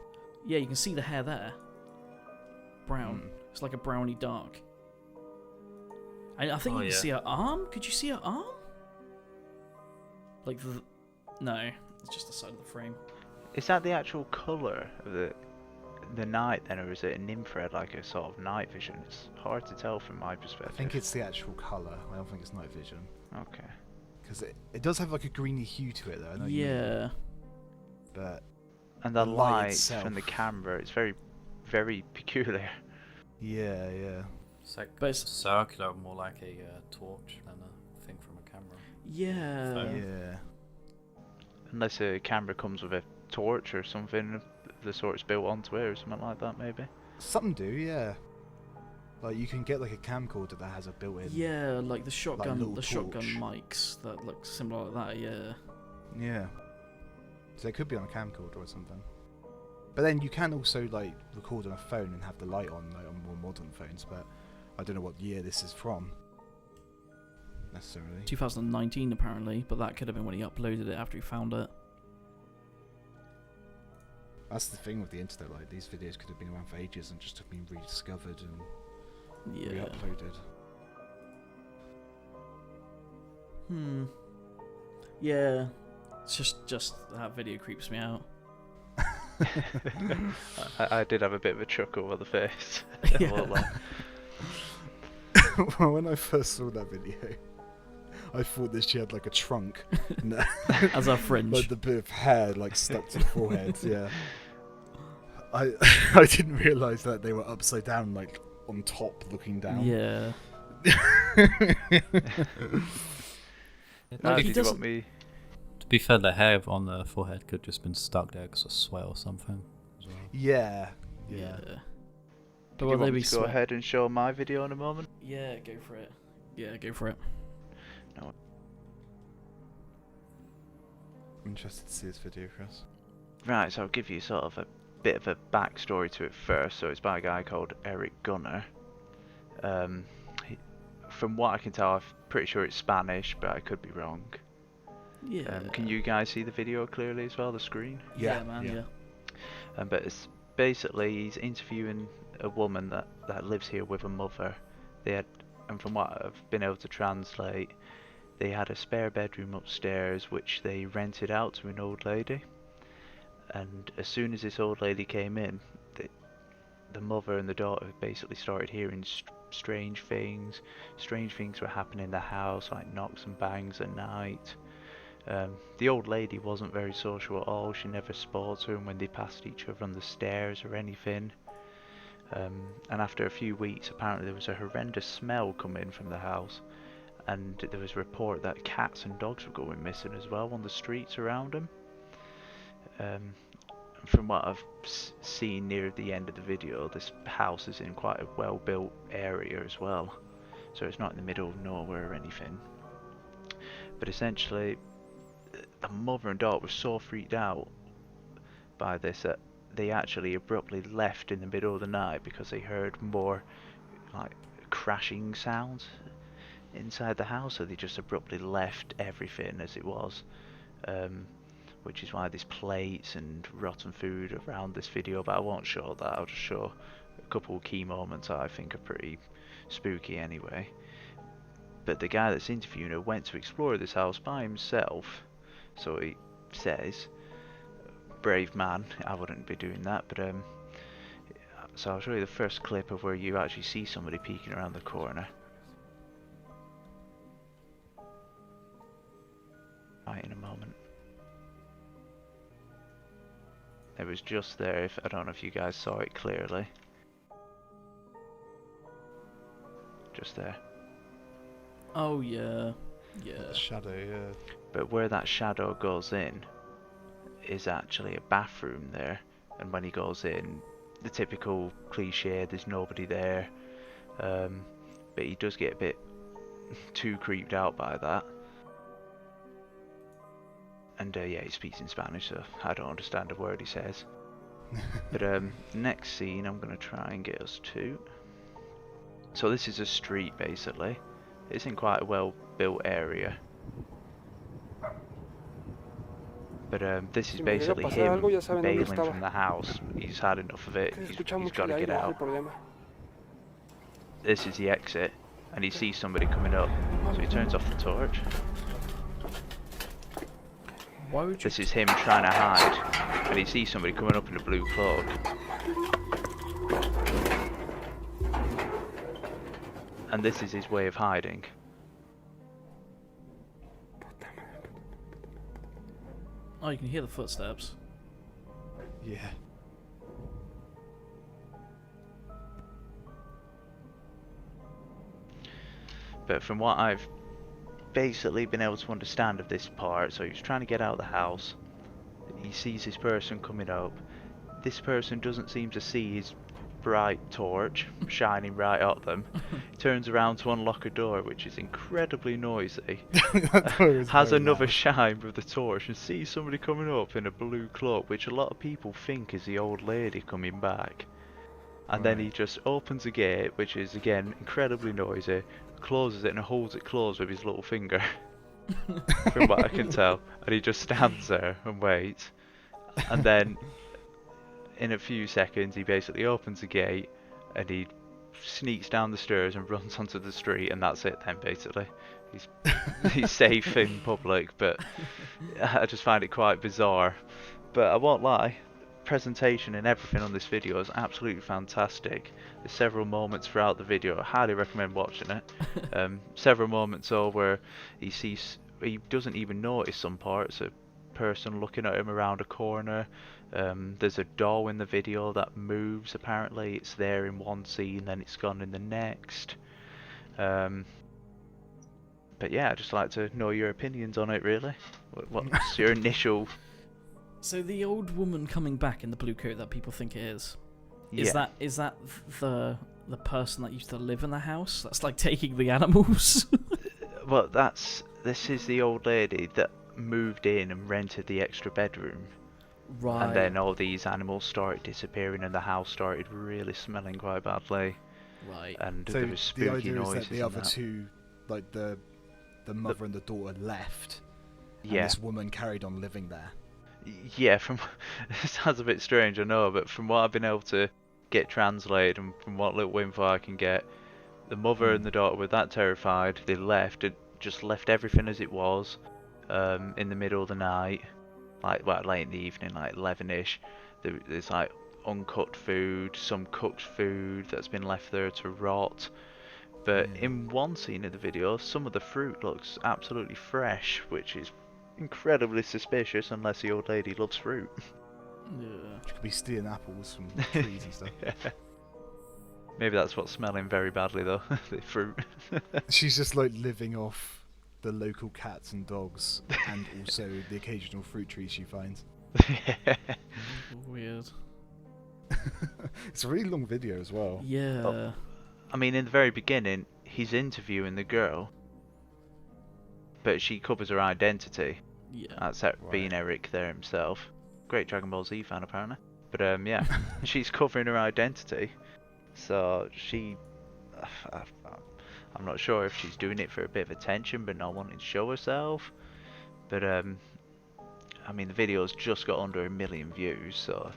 Yeah, you can see the hair there. Brown. Mm. It's like a browny dark. And I think Oh, you can yeah. see her arm. Could you see her arm? Like the... No, it's just the side of the frame. Is that the actual colour of the night then, or is it an infrared, like a sort of night vision? It's hard to tell from my I perspective. think it's the actual colour. I don't think it's night vision. Okay. Because it does have like a greeny hue to it though. I know you mean, Yeah. but And the The light light itself. from the camera, it's very, very peculiar. yeah. It's like But it's- circular, more like a torch than a thing from a camera. Yeah. Phone. Yeah. Unless a camera comes with a torch or something, the sort's built onto it or something like that, maybe. Some do, yeah. Like you can get like a camcorder that has a built-in. Yeah, like the shotgun, little the shotgun torch. mics that look similar like that. Yeah. Yeah. So it could be on a camcorder or something. But then you can also like record on a phone and have the light on, like on more modern phones. But I don't know what year this is from. Necessarily. 2019 apparently, but that could have been when he uploaded it after he found it. That's the thing with the internet. Like these videos could have been around for ages and just have been rediscovered and Yeah. re-uploaded. Yeah. It's just that video creeps me out. I did have a bit of a chuckle on the face. Yeah. Well, Well, when I first saw that video, I thought that she had like a trunk, and As a fringe. like the bit of hair like stuck to the forehead. Yeah, I didn't realise that they were upside down, like on top, looking down. Yeah. Now, he did you doesn't- want me? To be fair, the hair on the forehead could just been stuck there because of sweat or something. As well. Yeah. Yeah. Do But you will they want me be to go sweat? ahead and show my video in a moment? Yeah, go for it. Yeah, go for it. I'm interested to see this video, Chris. Right, so I'll give you sort of a bit of a backstory to it first. So it's by a guy called Eric Gunner. From what I can tell, I'm pretty sure it's Spanish, but I could be wrong. Yeah. Can you guys see the video clearly as well, the screen? Yeah, man, yeah. But it's basically he's interviewing a woman that lives here with a mother. They had, and from what I've been able to translate, they had a spare bedroom upstairs which they rented out to an old lady. And as soon as this old lady came in, the mother and the daughter basically started hearing strange things. Strange things were happening in the house, like knocks and bangs at night. The old lady wasn't very social at all. She never spoke to them when they passed each other on the stairs or anything. And after a few weeks, apparently there was a horrendous smell coming from the house, and there was a report that cats and dogs were going missing as well on the streets around them. From what I've seen near the end of the video, this house is in quite a well-built area as well, so it's not in the middle of nowhere or anything. But essentially, the mother and daughter were so freaked out by this that they actually abruptly left in the middle of the night because they heard more like crashing sounds inside the house, so they just abruptly left everything as it was, which is why there's plates and rotten food around this video, but I won't show that. I'll just show a couple of key moments that I think are pretty spooky anyway. But the guy that's interviewing her went to explore this house by himself, so he says, brave man. I wouldn't be doing that, but so I'll show you the first clip of where you actually see somebody peeking around the corner. Right, in a moment. It was just there. I don't know if you guys saw it clearly. Just there. Oh, yeah. Yeah. The shadow, yeah. But where that shadow goes in is actually a bathroom there, and when he goes in, the typical cliche, there's nobody there, but he does get a bit too creeped out by that. And yeah, he speaks in Spanish, so I don't understand a word he says. But next scene I'm going to try and get us to. So this is a street basically. It's in quite a well built area. But this is basically him bailing from the house. He's had enough of it. He's got to get out. This is the exit, and he sees somebody coming up, so he turns off the torch. Why would you? This is him trying to hide, and he sees somebody coming up in a blue cloak. And this is his way of hiding. Oh, you can hear the footsteps. Yeah. But from what I've basically been able to understand of this part, so he's trying to get out of the house. He sees this person coming up. This person doesn't seem to see his bright torch shining right at them. He turns around to unlock a door, which is incredibly noisy. Has another shine with the torch and sees somebody coming up in a blue cloak, which a lot of people think is the old lady coming back. And then he just opens a gate, which is again incredibly noisy, closes it and holds it closed with his little finger. From what I can tell. And he just stands there and waits. And then in a few seconds he basically opens the gate and he sneaks down the stairs and runs onto the street, and that's it then basically. He's safe in public, but I just find it quite bizarre. But I won't lie, presentation and everything on this video is absolutely fantastic. There's several moments throughout the video. I highly recommend watching it. Several moments where he doesn't even notice some parts. A person looking at him around a corner. There's a doll in the video that moves. Apparently, it's there in one scene, then it's gone in the next. But yeah, I'd just like to know your opinions on it. Really, what's your initial? So the old woman coming back in the blue coat that people think it is Yeah. is that the person that used to live in the house? That's like taking the animals. Well, this is the old lady that moved in and rented the extra bedroom. Right. And then all these animals started disappearing and the house started really smelling quite badly. Right. And So there was spooky the idea is noises that the and other that. two, like the mother and the daughter, left, and Yeah. this woman carried on living there. Yeah, it sounds a bit strange, I know, but from what I've been able to get translated and from what little info I can get, the mother and the daughter were that terrified, they left, and just left everything as it was, in the middle of the night, late in the evening, like 11ish. There's like uncut food, some cooked food that's been left there to rot. But in one scene of the video, some of the fruit looks absolutely fresh, which is incredibly suspicious unless the old lady loves fruit. Yeah. She could be stealing apples from trees and stuff. Maybe that's what's smelling very badly though, the fruit. She's just like living off the local cats and dogs, and also the occasional fruit trees she finds. Weird. It's a really long video as well. Yeah. Oh. I mean, in the very beginning, he's interviewing the girl, but she covers her identity. Yeah. That's being Eric there himself. Great Dragon Ball Z fan, apparently. But yeah, she's covering her identity. So I'm not sure if she's doing it for a bit of attention, but not wanting to show herself. But I mean, the video's just got under 1 million views, so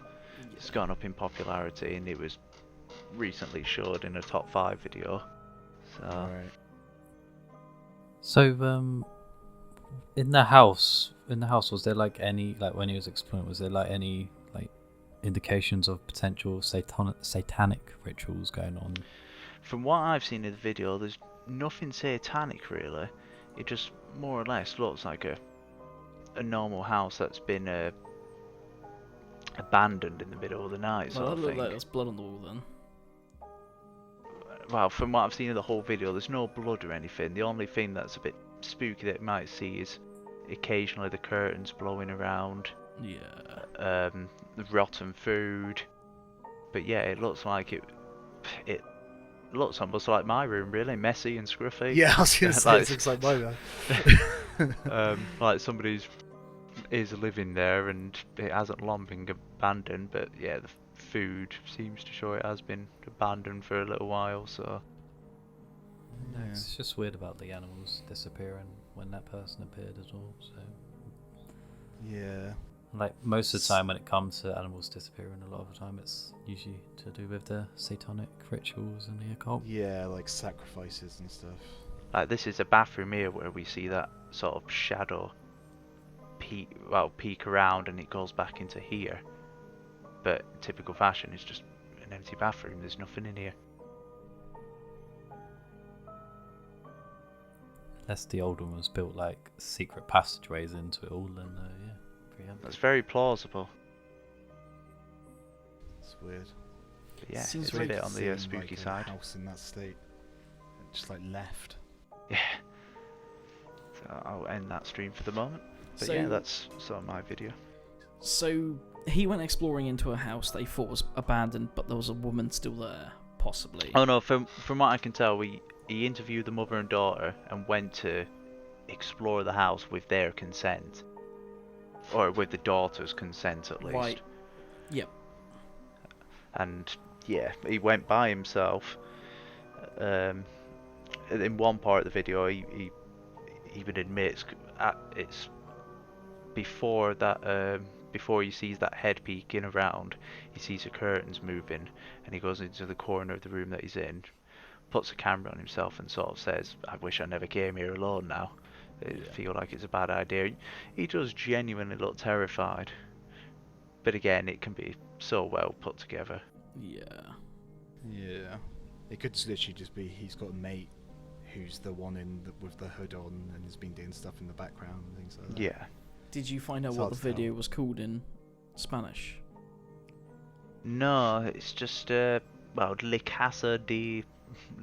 it's gone up in popularity, and it was recently showed in a top 5 video. So. Right. So, in the house, was there like any, like when he was exploring, was there like any like indications of potential satanic rituals going on? From what I've seen in the video, there's nothing satanic really. It just more or less looks like a normal house that's been abandoned in the middle of the night. Well, Sort that of looked thing. like there's blood on the wall then. Well, from what I've seen of the whole video, there's no blood or anything. The only thing that's a bit spooky that you might see is occasionally the curtains blowing around, Yeah. the rotten food. But yeah, it looks like it looks almost like my room, really messy and scruffy. Yeah, I was gonna say Like- it looks like my man. Like somebody's is living there and it hasn't long been abandoned, but yeah, the food seems to show it has been abandoned for a little while, so Yeah. It's just weird about the animals disappearing when that person appeared as well. So, Yeah. like most of the time when it comes to animals disappearing, a lot of the time it's usually to do with the satanic rituals and the occult. Yeah, like sacrifices and stuff. like this is a bathroom here where we see that sort of shadow peek around and it goes back into here, but typical fashion is just an empty bathroom, there's nothing in here. Unless the old one was built like secret passageways into it all, and yeah, pretty empty. That's very plausible, It's weird. but yeah, Seems it's a like bit on the Seeing, spooky like, side. A house in that state, just like left. Yeah, so I'll end that stream for the moment, but So- yeah, that's sort of my video. So he went exploring into a house that he thought was abandoned, but there was a woman still there, possibly. Oh no, from what I can tell, he interviewed the mother and daughter and went to explore the house with their consent, or with the daughter's consent at least. Right. Yep. And yeah, he went by himself. In one part of the video, he even admits it's before that. Before he sees that head peeking around, he sees the curtains moving, and he goes into the corner of the room that he's in, puts a camera on himself, and sort of says, "I wish I never came here alone now. I feel like it's a bad idea." He does genuinely look terrified. But again, it can be so well put together. Yeah. Yeah. It could literally just be he's got a mate who's the one with the hood on and has been doing stuff in the background and things like that. Yeah. Did you find out It's what hard the to tell. video was called in Spanish? No, it's just well, Le Casa de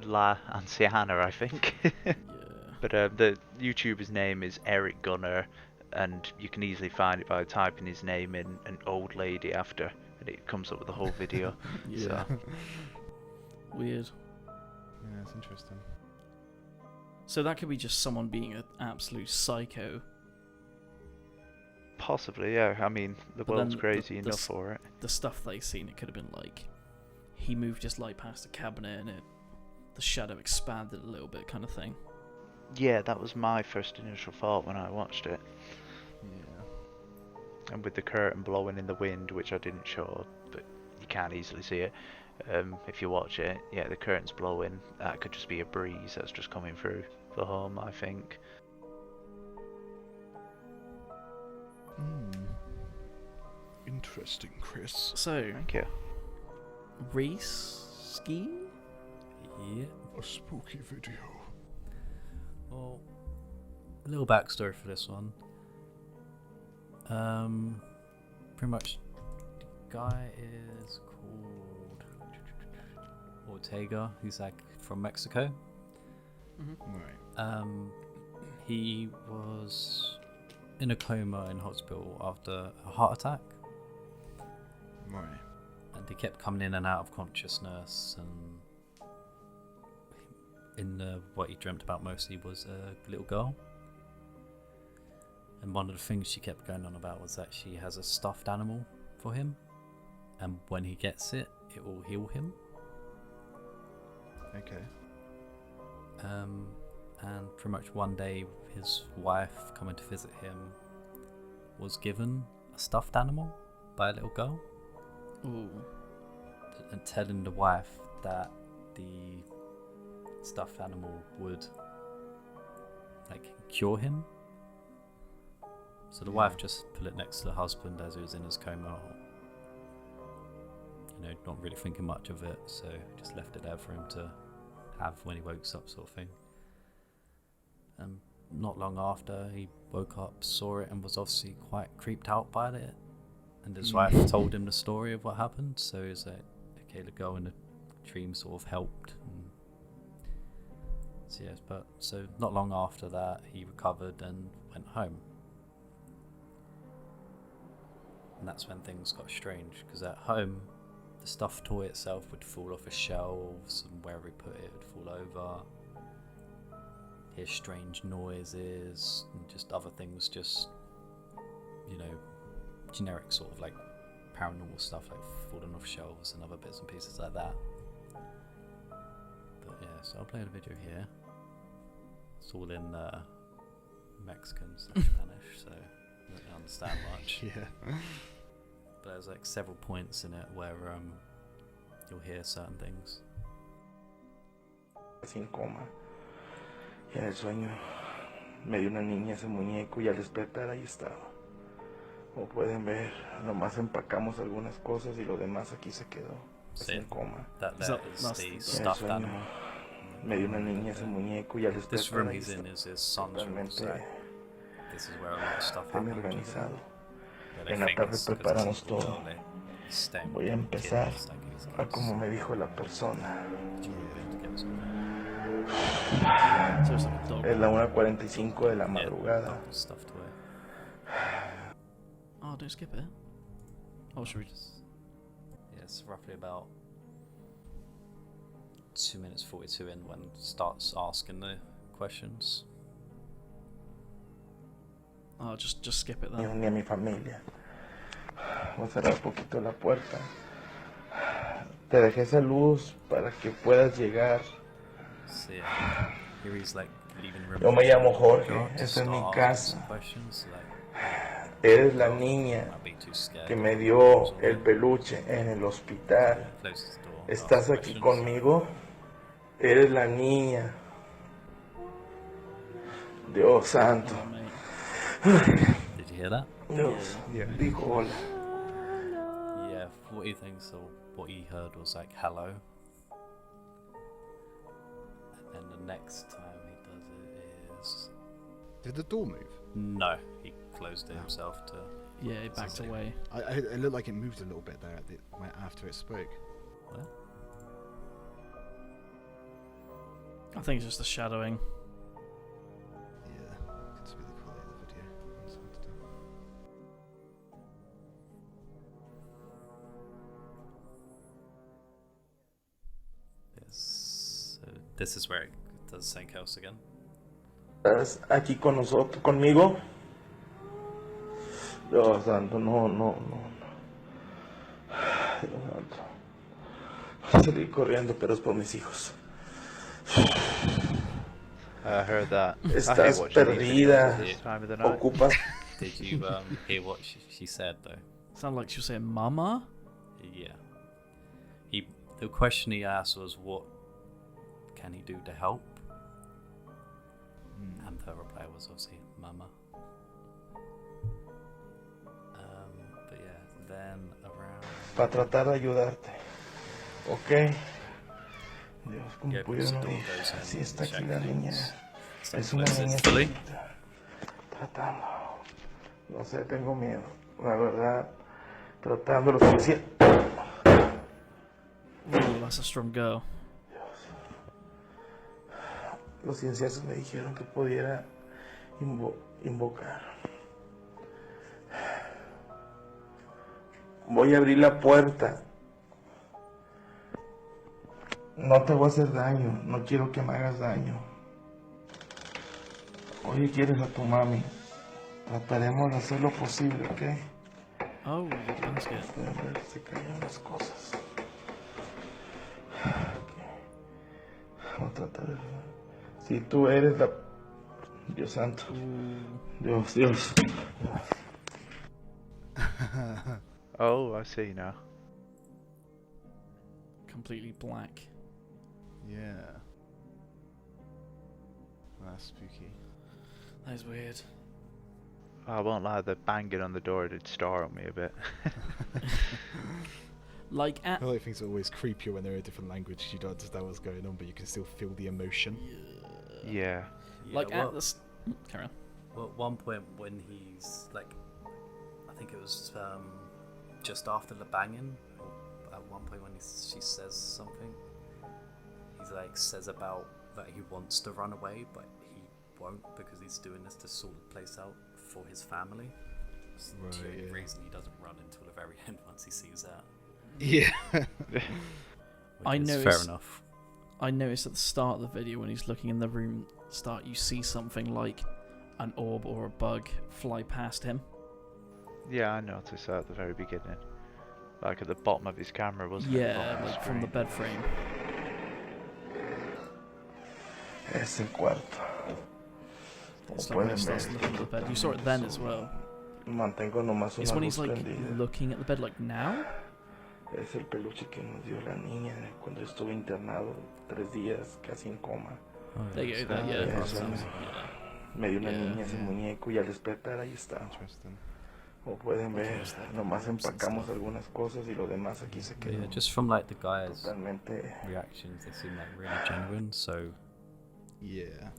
la Anciana, I think. Yeah. But the YouTuber's name is Eric Gunner, and you can easily find it by typing his name in an old lady after, and it comes up with the whole video. Yeah. So, Weird. Yeah, it's interesting. So that could be just someone being an absolute psycho. possibly, yeah. I mean, the But world's then crazy enough for it. The stuff they seen, it could have been like he moved his light past a cabinet and the shadow expanded a little bit, kind of thing. Yeah, that was my first initial thought when I watched it. Yeah. And with the curtain blowing in the wind, which I didn't show, but you can easily see it. If you watch it, yeah, the curtain's blowing. That could just be a breeze that's just coming through the home, I think. Interesting, Chris. So, Thank you. Reese ski? Yeah. A spooky video. Well, a little backstory for this one. Pretty much, the guy is called Ortega. He's like from Mexico. Right. He was in a coma in hospital after a heart attack, Right. and he kept coming in and out of consciousness. And what he dreamt about mostly was a little girl. And one of the things she kept going on about was that she has a stuffed animal for him, and when he gets it, it will heal him. Okay. And pretty much one day, his wife coming to visit him was given a stuffed animal by a little girl, Ooh. and telling the wife that the stuffed animal would like cure him. So the wife just put it next to the husband as he was in his coma, not really thinking much of it, so just left it there for him to have when he wakes up, sort of thing. And not long after he woke up, saw it, and was obviously quite creeped out by it. And his wife told him the story of what happened, so he was like, okay, the girl in the dream sort of helped. And so yes, so not long after that, he recovered and went home. And that's when things got strange, because at home, the stuffed toy itself would fall off his shelves, and wherever he put it would fall over. Hear strange noises, and just other things, just, generic sort of like paranormal stuff, like falling off shelves and other bits and pieces like that. But yeah, so I'll play the video here. It's all in Mexican / Spanish, so I don't understand much. Yeah. But there's like several points in it where you'll hear certain things. Sin coma. Y en el sueño me dio una niña ese muñeco y al despertar ahí estaba. Como pueden ver, nomás empacamos algunas cosas y lo demás aquí se quedó. Sin coma. That Is there that- is that's the the- stuffed sueño. animal. Me dio una niña ese muñeco y al This despertar room ahí he's in estaba. is his son's room, so Totalmente this is where a lot of stuff bien happens. organizado. Where they En la think tarde it's 'cause preparamos it's todo. totally staying Voy a with empezar kids, like he's a como me dijo la persona. So it's like a dog. Es la 1:45 de la Yeah, madrugada. dog stuffed toy. Oh, don't skip it. Oh, should we just... Yeah, it's roughly about 2 minutes 42 in when it starts asking the questions. Oh, just skip it then. Ni a mi familia. Voy a cerrar un poquito la puerta. Te dejé esa luz para que puedas llegar. So yeah, here he's like leaving the room. Yo me llamo Jorge, to esta es mi start asking casa. some questions, like, Eres la niña might be too scared. que me dio el peluche en el hospital. Closes the door, ¿Estás asks aquí questions. conmigo? Eres la niña. Dios santo. Oh, mate. Did you hear that? Dios dijo hola. he thinks or what he heard was like hello. And then the next time he does it is... Did the door move? No, he closed it himself to... Yeah, he backed away. It looked like it moved a little bit there after it spoke. What? I think it's just the shadowing. Yeah, could be the quality of the video. That's hard to do. Yes. So this is where it does St. House again. ¿Estás aquí con nosotros, conmigo? Dios santo, no. Dios santo. Salí corriendo, pero es por mis hijos. I heard that. I hate Estás watching these perdida. videos at this time of the night. Ocupas. Did you hear what she said though? Sounded like she was saying "mama." Yeah. The question he asked was, what can he do to help? And her reply was obviously, Mama. But yeah, then around... Para tratar de ayudarte. ¿Ok? Dios, ¿cómo Yeah, pudieron but oír? those and Si está aquí check la niña. things. Es una Close it niña fully. chiquita. Tratando. No sé, tengo miedo. La verdad. Tratando lo suficiente. Oh, that's a strong girl. Los ciencianos me dijeron que pudiera invocar. Voy a abrir la puerta. No te voy a hacer daño. No quiero que me hagas daño. Oye, ¿quieres a tu mami? Trataremos de hacer lo posible, ¿ok? Oh, that's good. Pueden ver, se cayeron las cosas. Vamos a tratar de... Si tú eres la... Dios santo. Dios. Oh, I see now. Completely black. Yeah. That's spooky. That is weird. I won't lie, the banging on the door did startle me a bit. Like I at feel like things are always creepier when they're in a different language. You don't understand what's going on, but you can still feel the emotion. Yeah. like well, at the carry on. well, at one point when he's like, I think it was just after the banging, or at one point when she says something, he's like says about that he wants to run away, but he won't because he's doing this to sort the place out for his family. It's the only reason he doesn't run until the very end once he sees that. Yeah. I Which is fair noticed- enough. I noticed at the start of the video when he's looking in the room, you see something like an orb or a bug fly past him. Yeah, I noticed that at the very beginning. Like at the bottom of his camera, wasn't it? Yeah, Bottom of like from the screen. bed frame. Es el cuarto. It's Como like when he pueden starts ver, looking at the bed. You saw it then as well. mantengo nomás It's una when he's luz like prendida. looking at the bed like now? Es el peluche que nos dio la niña cuando estuve internado 3 días, casi en coma. There you go, so- yeah. yeah, that's so- nice. Me dio una Yeah. niña ese muñeco y al despertar ahí está. Interesting. Como pueden ver, nomás empacamos algunas cosas y lo demás aquí se But quedó. yeah, just from like the guys' Totalmente. reactions, they seem like really genuine. So Yeah.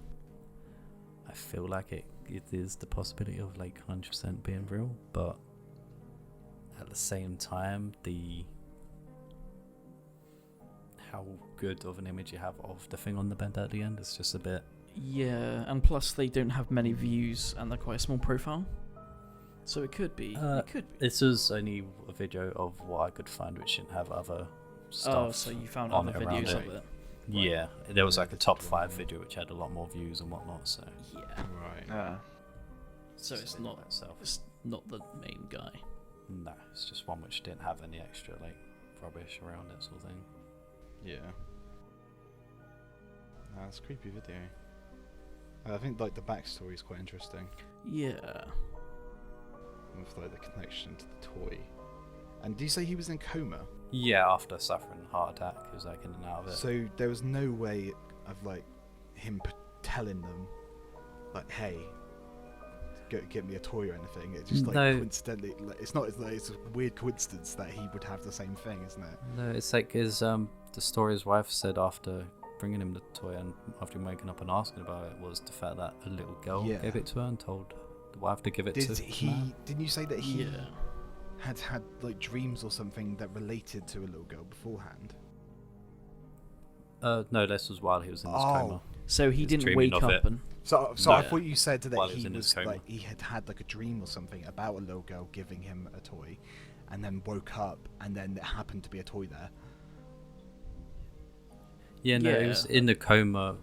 I feel like it is the possibility of like 100% being real, but at the same time, how good of an image you have of the thing on the bed at the end is just a bit. Yeah, and plus they don't have many views and they're quite a small profile. So it could be. It could be. This was only a video of what I could find, which didn't have other stuff. Oh, so you found on other it around videos it. of it. Yeah, there was like a top 5 video which had a lot more views and whatnot. So Yeah. Right. Ah. So it's a video not by itself. it's not the main guy. No, it's just one which didn't have any extra like rubbish around it, sort of thing. Yeah. That's a creepy video. I think like the backstory is quite interesting, Yeah. with like the connection to the toy. And do you say he was in coma? Yeah, after suffering a heart attack, he was like in and out of it. So there was no way of like him telling them, like, hey, get me a toy or anything. It's just like coincidentally, like, it's not. It's a weird coincidence that he would have the same thing, isn't it? No, it's like the story his wife said after bringing him the toy and after him waking up and asking about it was the fact that a little girl gave it to her and told the wife to give it to him. Didn't you say that he had like dreams or something that related to a little girl beforehand? No, this was while he was in his coma. So he didn't wake up and... So No. I thought you said that While he in his was coma. like he had like a dream or something about a little girl giving him a toy, and then woke up and then it happened to be a toy there. Yeah, no, he was in the coma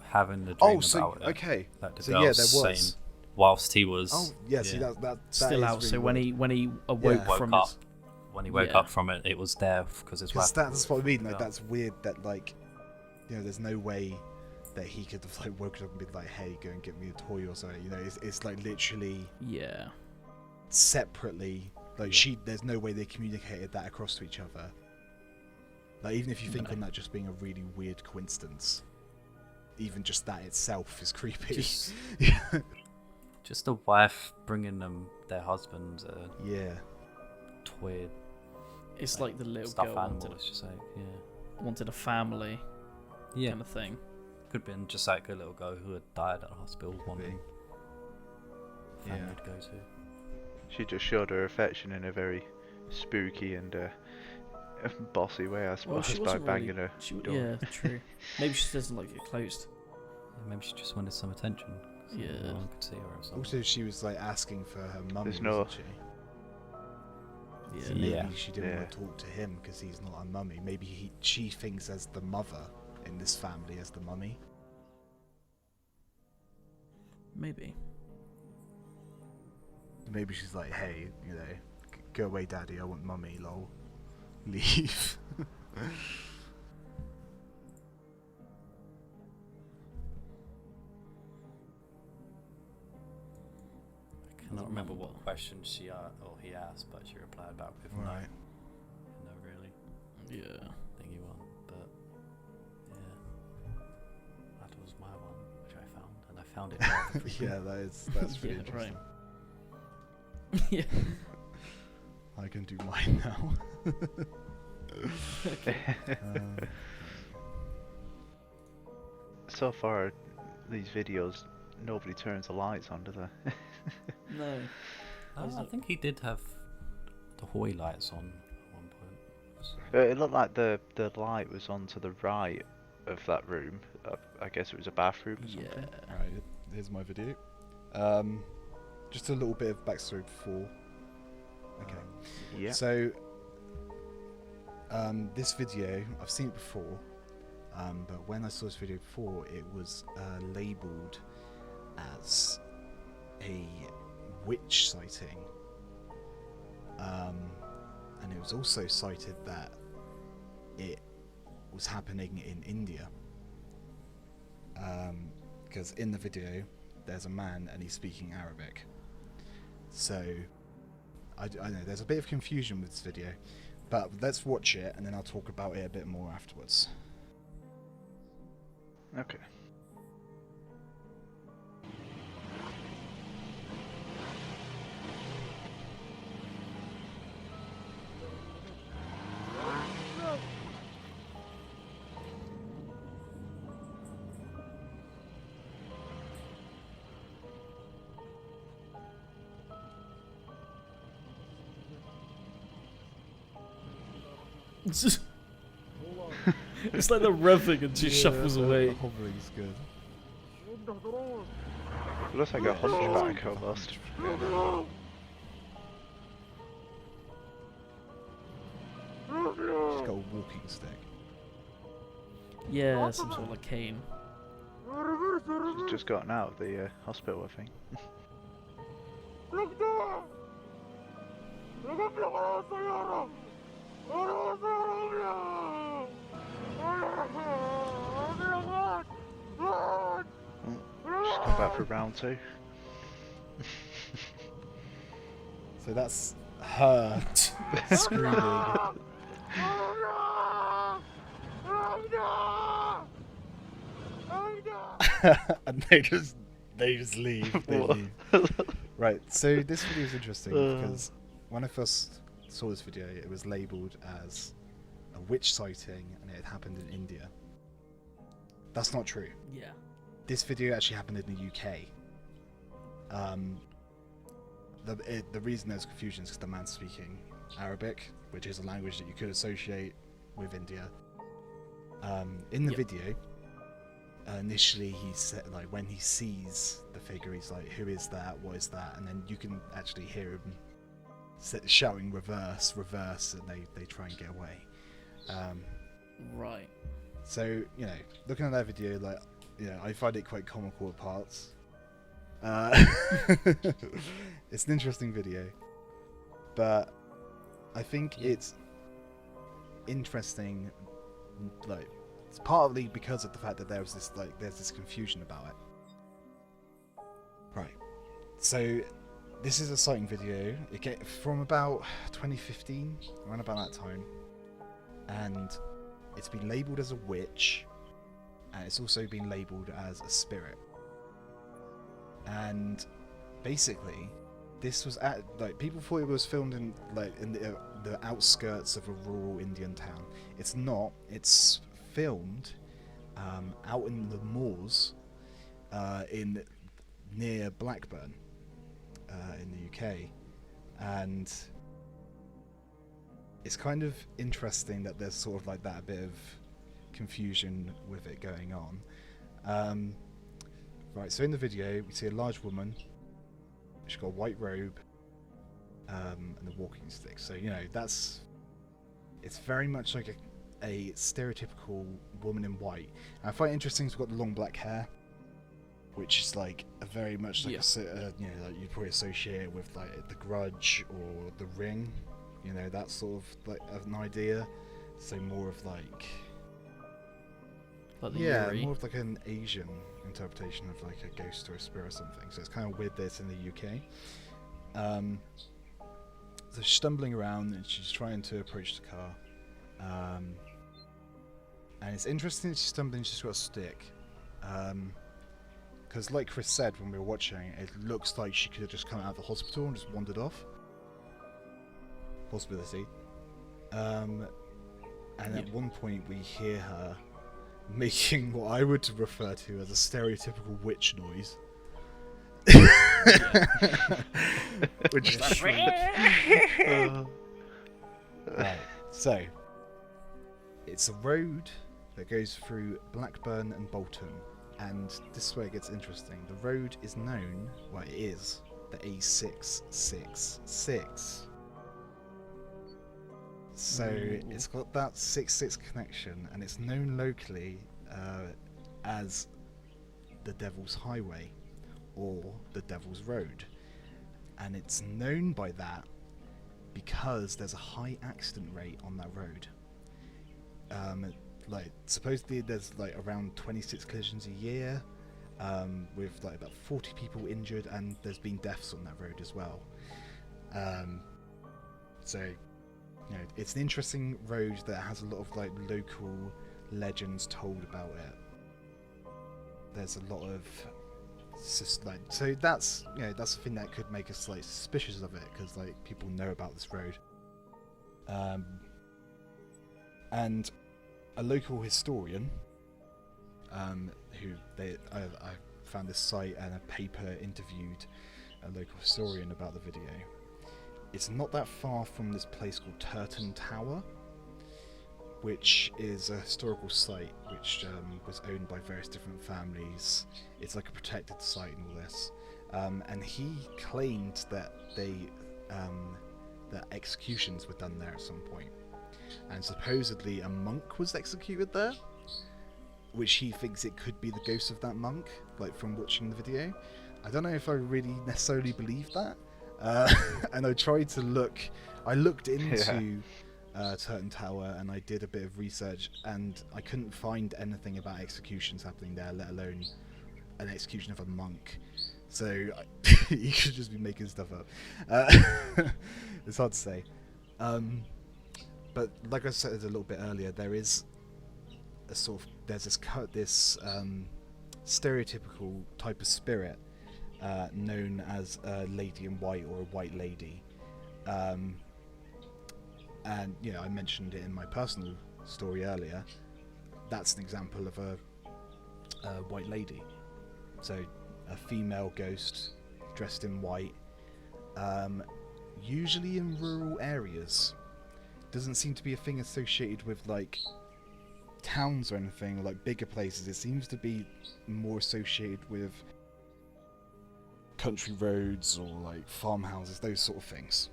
having the dream about it. Okay. Like the So girl there saying was. whilst he was See that still is out. really So when weird. he awoke woke from up, his... when he woke up from it, it was there because his wife. That's what I mean. Like that's weird. That like, you know, there's no way that he could have like woken up and been like, "Hey, go and get me a toy" or something. You know, it's like literally separately. Like there's no way they communicated that across to each other. Like even if you think on that just being a really weird coincidence, even just that itself is creepy. Just a wife bringing them their husbands toy. It's like the little stuffed girl animal. It's just like wanted a family kind of thing. Could have been just like a little girl who had died at a hospital wanting family to go to. She just showed her affection in a very spooky and bossy way, I suppose, by banging her door. Yeah, true. Maybe she doesn't like it closed. Maybe she just wanted some attention. So no one could see her or something. Also, she was like asking for her mum, There's wasn't she? Yeah. So maybe she didn't want to talk to him because he's not a mummy. Maybe she thinks as the mother in this family as the mummy. Maybe. Maybe she's like, hey, you know, go away, daddy. I want mummy. Lol. Leave. I cannot remember what question he asked, but she replied back with no. No, really. Yeah. Thingy one, but that was my one, which I found, and I found it. Yeah, that's really interesting. Yeah. I can do mine now. So far, these videos, nobody turns the lights on, do they? No. I think he did have the Hoy lights on at one point. So. It looked like the light was on to the right of that room. I guess it was a bathroom or something. Yeah. Right, here's my video. Just a little bit of backstory before. Okay. Yeah. So, this video, I've seen it before, but when I saw this video before, it was labelled as a witch sighting. And it was also cited that it was happening in India. Because in the video, there's a man and he's speaking Arabic. So, I know there's a bit of confusion with this video, but let's watch it and then I'll talk about it a bit more afterwards. Okay. It's like the revving and just shuffles away. The hovering's good. It looks like a hunchback almost. She's got a walking stick. Yeah, some sort of like cane. She's just gotten out of the hospital, I think. She's come back for round 2. So that's her screaming. And they just leave. They leave. Right, so this video is interesting because when I first saw this video, it was labelled as a witch sighting and it had happened in India. That's not true. Yeah. This video actually happened in the UK. The reason there's confusion is because the man's speaking Arabic, which is a language that you could associate with India. In the video, initially he said, like, when he sees the figure, he's like, "Who is that? What is that?" And then you can actually hear him shouting "reverse, reverse," and they try and get away. Right. So, you know, looking at that video, like, you know, I find it quite comical at parts. It's an interesting video, but I think it's interesting, like, it's partly because of the fact that there's this confusion about it. Right. So this is a sighting video. It get from about 2015, around about that time, and it's been labelled as a witch, and it's also been labelled as a spirit. And basically, this was people thought it was filmed in the outskirts of a rural Indian town. It's not. It's filmed out in the moors near Blackburn in the UK, and it's kind of interesting that there's sort of like that a bit of confusion with it going on. Right, so in the video we see a large woman. She's got a white robe and a walking stick. So, you know, it's very much like a stereotypical woman in white. And I find it interesting she's got the long black hair, which is like a very much like you know, like you'd probably associate with like The Grudge or The Ring. You know, that sort of like an idea. So more of like the yeah, Yuri. more of like an Asian interpretation of like a ghost or a spirit or something. So it's kind of weird that it's in the UK. So she's stumbling around and she's trying to approach the car. And it's interesting that she's stumbling, she's got a stick. Because like Chris said when we were watching, it looks like she could have just come out of the hospital and just wandered off. Possibility. And at one point we hear her making what I would refer to as a stereotypical witch noise. Which is right. So it's a road that goes through Blackburn and Bolton, and this is where it gets interesting. The road is known, well, it is the A666. So it's got that 66 connection, and it's known locally as the Devil's Highway or the Devil's Road, and it's known by that because there's a high accident rate on that road. Like supposedly there's like around 26 collisions a year, with like about 40 people injured, and there's been deaths on that road as well. So, you know, it's an interesting road that has a lot of like local legends told about it. There's a lot of like, so that's, you know, that's the thing that could make us like suspicious of it, because like people know about this road. And a local historian, I found this site and a paper interviewed a local historian about the video. It's not that far from this place called Turton Tower, which is a historical site which was owned by various different families. It's like a protected site and all this. And he claimed that that executions were done there at some point. And supposedly a monk was executed there, which he thinks it could be the ghost of that monk, like from watching the video. I don't know if I really necessarily believe that. And I tried to looked into Turton Tower, and I did a bit of research, and I couldn't find anything about executions happening there, let alone an execution of a monk. So you could just be making stuff up. It's hard to say. But like I said a little bit earlier, there is a sort of, there's this stereotypical type of spirit known as a lady in white or a white lady. And I mentioned it in my personal story earlier. That's an example of a white lady. So a female ghost dressed in white, usually in rural areas. Doesn't seem to be a thing associated with like towns or anything, or like bigger places. It seems to be more associated with country roads or like farmhouses, those sort of things.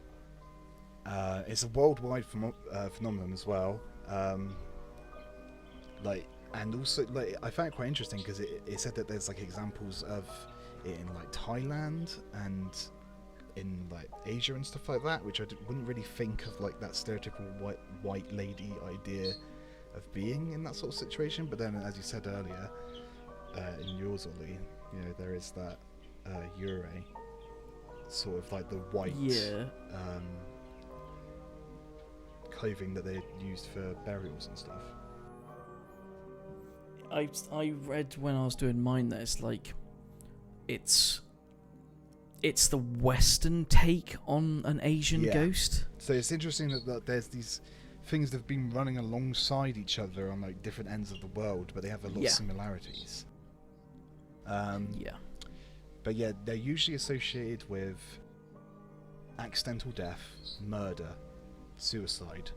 It's a worldwide phenomenon as well. And also, I found it quite interesting because it said that there's like examples of it in like Thailand and in like Asia and stuff like that, which I wouldn't really think of like that stereotypical white lady idea of being in that sort of situation. But then, as you said earlier, in yours, Ollie, there is that Yurei, sort of like the white clothing that they used for burials and stuff. I read when I was doing mine that it's like it's the Western take on an Asian ghost. So it's interesting that there's these things that have been running alongside each other on like different ends of the world, but they have a lot of similarities. But yeah, they're usually associated with accidental death, murder, suicide,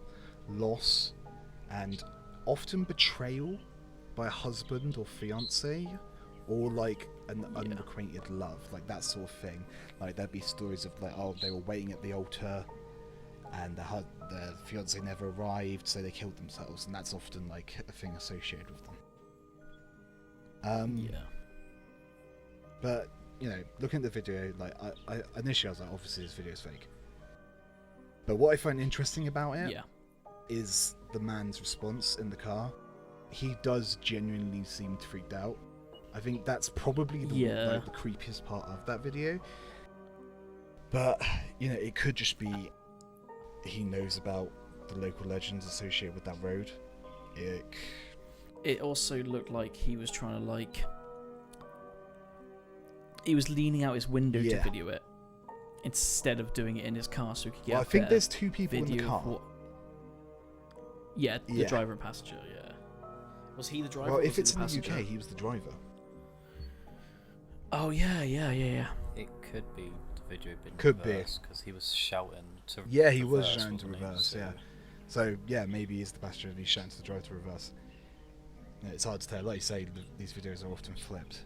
loss, and often betrayal by a husband or fiance, or like an unrequited love, like that sort of thing. Like there'd be stories of like, oh, they were waiting at the altar and the fiance never arrived, so they killed themselves, and that's often like a thing associated with them. But looking at the video, like I initially I was like, obviously this video is fake. But what I find interesting about it is the man's response in the car. He does genuinely seem freaked out. I think that's probably the creepiest part of that video. But it could just be he knows about the local legends associated with that road. It also looked like he was trying to like he was leaning out his window to video it instead of doing it in his car so he could get. Well, I think there's two people in the car. The driver and passenger. Yeah. Was he the driver? Well, or if was it's he the in the passenger? UK, he was the driver. Oh yeah. It could be the video had been Could reversed because he was shouting to Yeah, he was reverse, shouting to wasn't he? reverse, yeah. So, yeah, maybe he's the passenger and he's shouting to the driver to reverse. It's hard to tell. Like you say, these videos are often flipped.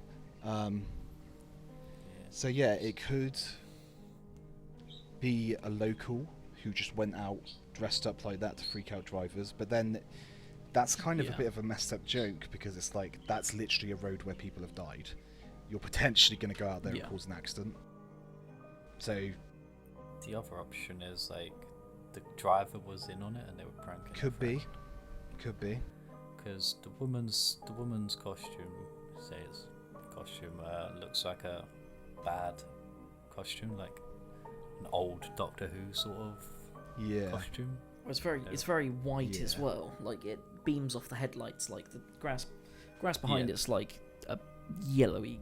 So, yeah, it could be a local who just went out dressed up like that to freak out drivers, but then that's kind of a bit of a messed up joke because it's like, that's literally a road where people have died. You're potentially going to go out there and cause an accident. So the other option is like the driver was in on it and they were pranking. Could be. Because the woman's costume looks like a bad costume, like an old Doctor Who sort of costume. Well, it's very white as well. Like it beams off the headlights. Like the grass behind it's like a yellowy,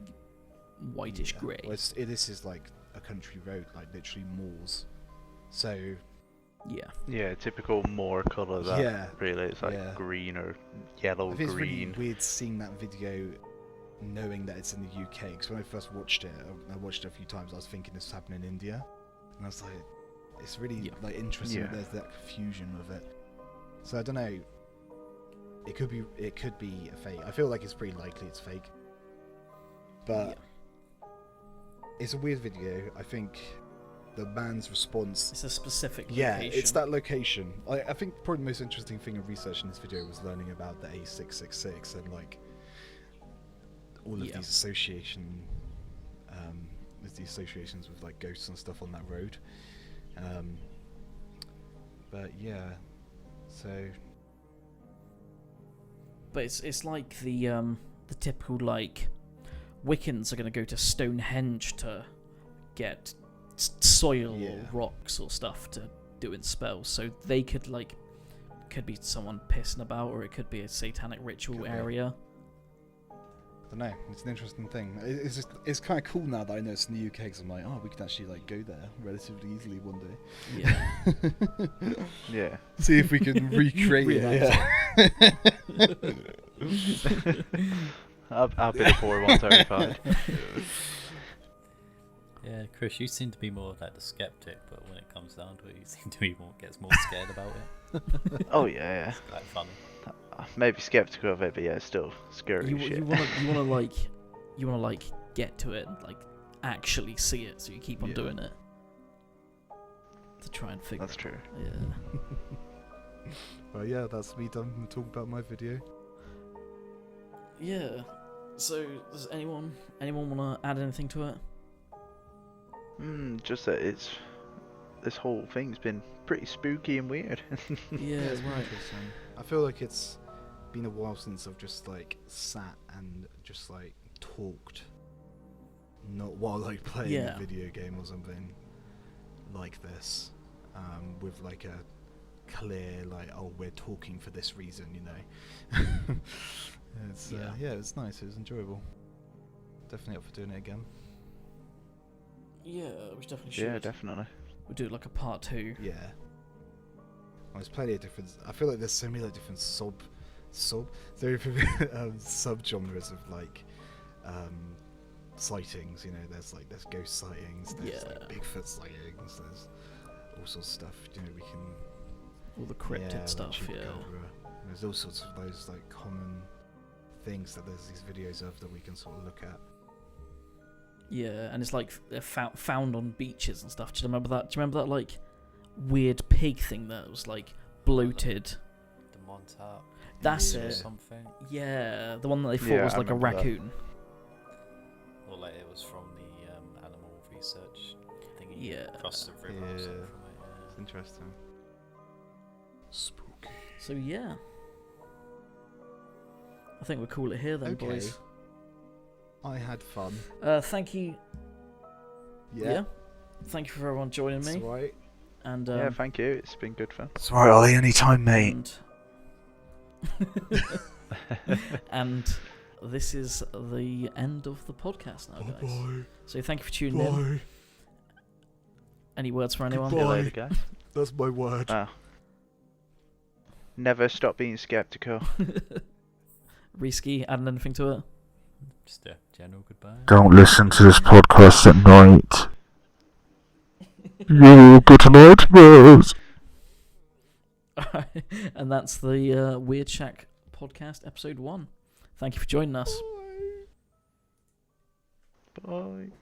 whitish grey. Well, this is like a country road, like literally moors. So typical moor colour. That really, it's like green or yellow I think green. It's really weird seeing that video, knowing that it's in the UK. Because when I first watched it, I watched it a few times. I was thinking this happened in India, and I was like, it's really like interesting that there's that confusion with it. So I don't know. It could be a fake. I feel like it's pretty likely it's fake. But it's a weird video. I think the man's response. It's a specific location. Yeah, it's that location. I think probably the most interesting thing of researching this video was learning about the A666 and like all of these associations with like ghosts and stuff on that road. But yeah, so. But it's like the typical like Wiccans are going to go to Stonehenge to get soil or rocks or stuff to do in spells. So they could be someone pissing about, or it could be a satanic ritual area. don't know. It's an interesting thing. It's kind of cool now that I know it's in the UK because I'm like, oh, we could actually like go there relatively easily one day. Yeah. Yeah. See if we can recreate it. Yeah. I'll be the poor one terrified. Yeah, Chris, you seem to be more like the skeptic, but when it comes down to it, you seem to be gets more scared about it. Oh yeah, It's quite funny. yeah. Maybe skeptical of it, but yeah, still scary You as shit. you wanna like get to it and like actually see it, so you keep on Yeah. doing it to try and figure. That's true. Yeah. Well, yeah, that's me done talking about my video. Yeah. So does anyone wanna add anything to it? Just that this whole thing's been pretty spooky and weird. Yeah, It's right. interesting. I feel like it's been a while since I've just like sat and just like talked, not while like playing Yeah. a video game or something like this, with like a clear like, oh, we're talking for this reason, you know. It's yeah, it's nice. It was enjoyable. Definitely up for doing it again. Yeah, we definitely should. Yeah, definitely. We'll do like a part 2. Yeah. Well, there's plenty of different. I feel like there's so many like different subgenres of like sightings. You know, there's ghost sightings. There's Yeah. like Bigfoot sightings. There's all sorts of stuff. You know, we can All the cryptid like stuff, yeah. chupacabra. There's all sorts of those like common things that there's these videos of that we can sort of look at. Yeah, and it's like they're found on beaches and stuff. Do you remember that? Do you remember that like weird pig thing that was like bloated? The Montauk. That's or it. Something. Yeah, the one that they thought Yeah, was I like a remember that. raccoon. Or like it was from the animal research thingy. Yeah. Across the river or Yeah. something from it. It's interesting. Spooky. So yeah, I think we'll call it here then, Okay. boys. I had fun. Thank you. Yeah. Thank you for everyone joining That's me. right. And Yeah, thank you. It's been good fun. That's right, Ollie. Anytime, mate. And this is the end of the podcast now, guys. So thank you for tuning in. Any words for anyone? See you Bye. later, guys. That's my word. Never stop being skeptical. Risky, adding anything to it? Just a general goodbye. Don't listen to this podcast at night. You'll get nightmares. Alright, and that's the Weird Shack podcast, episode 1. Thank you for joining us. Bye.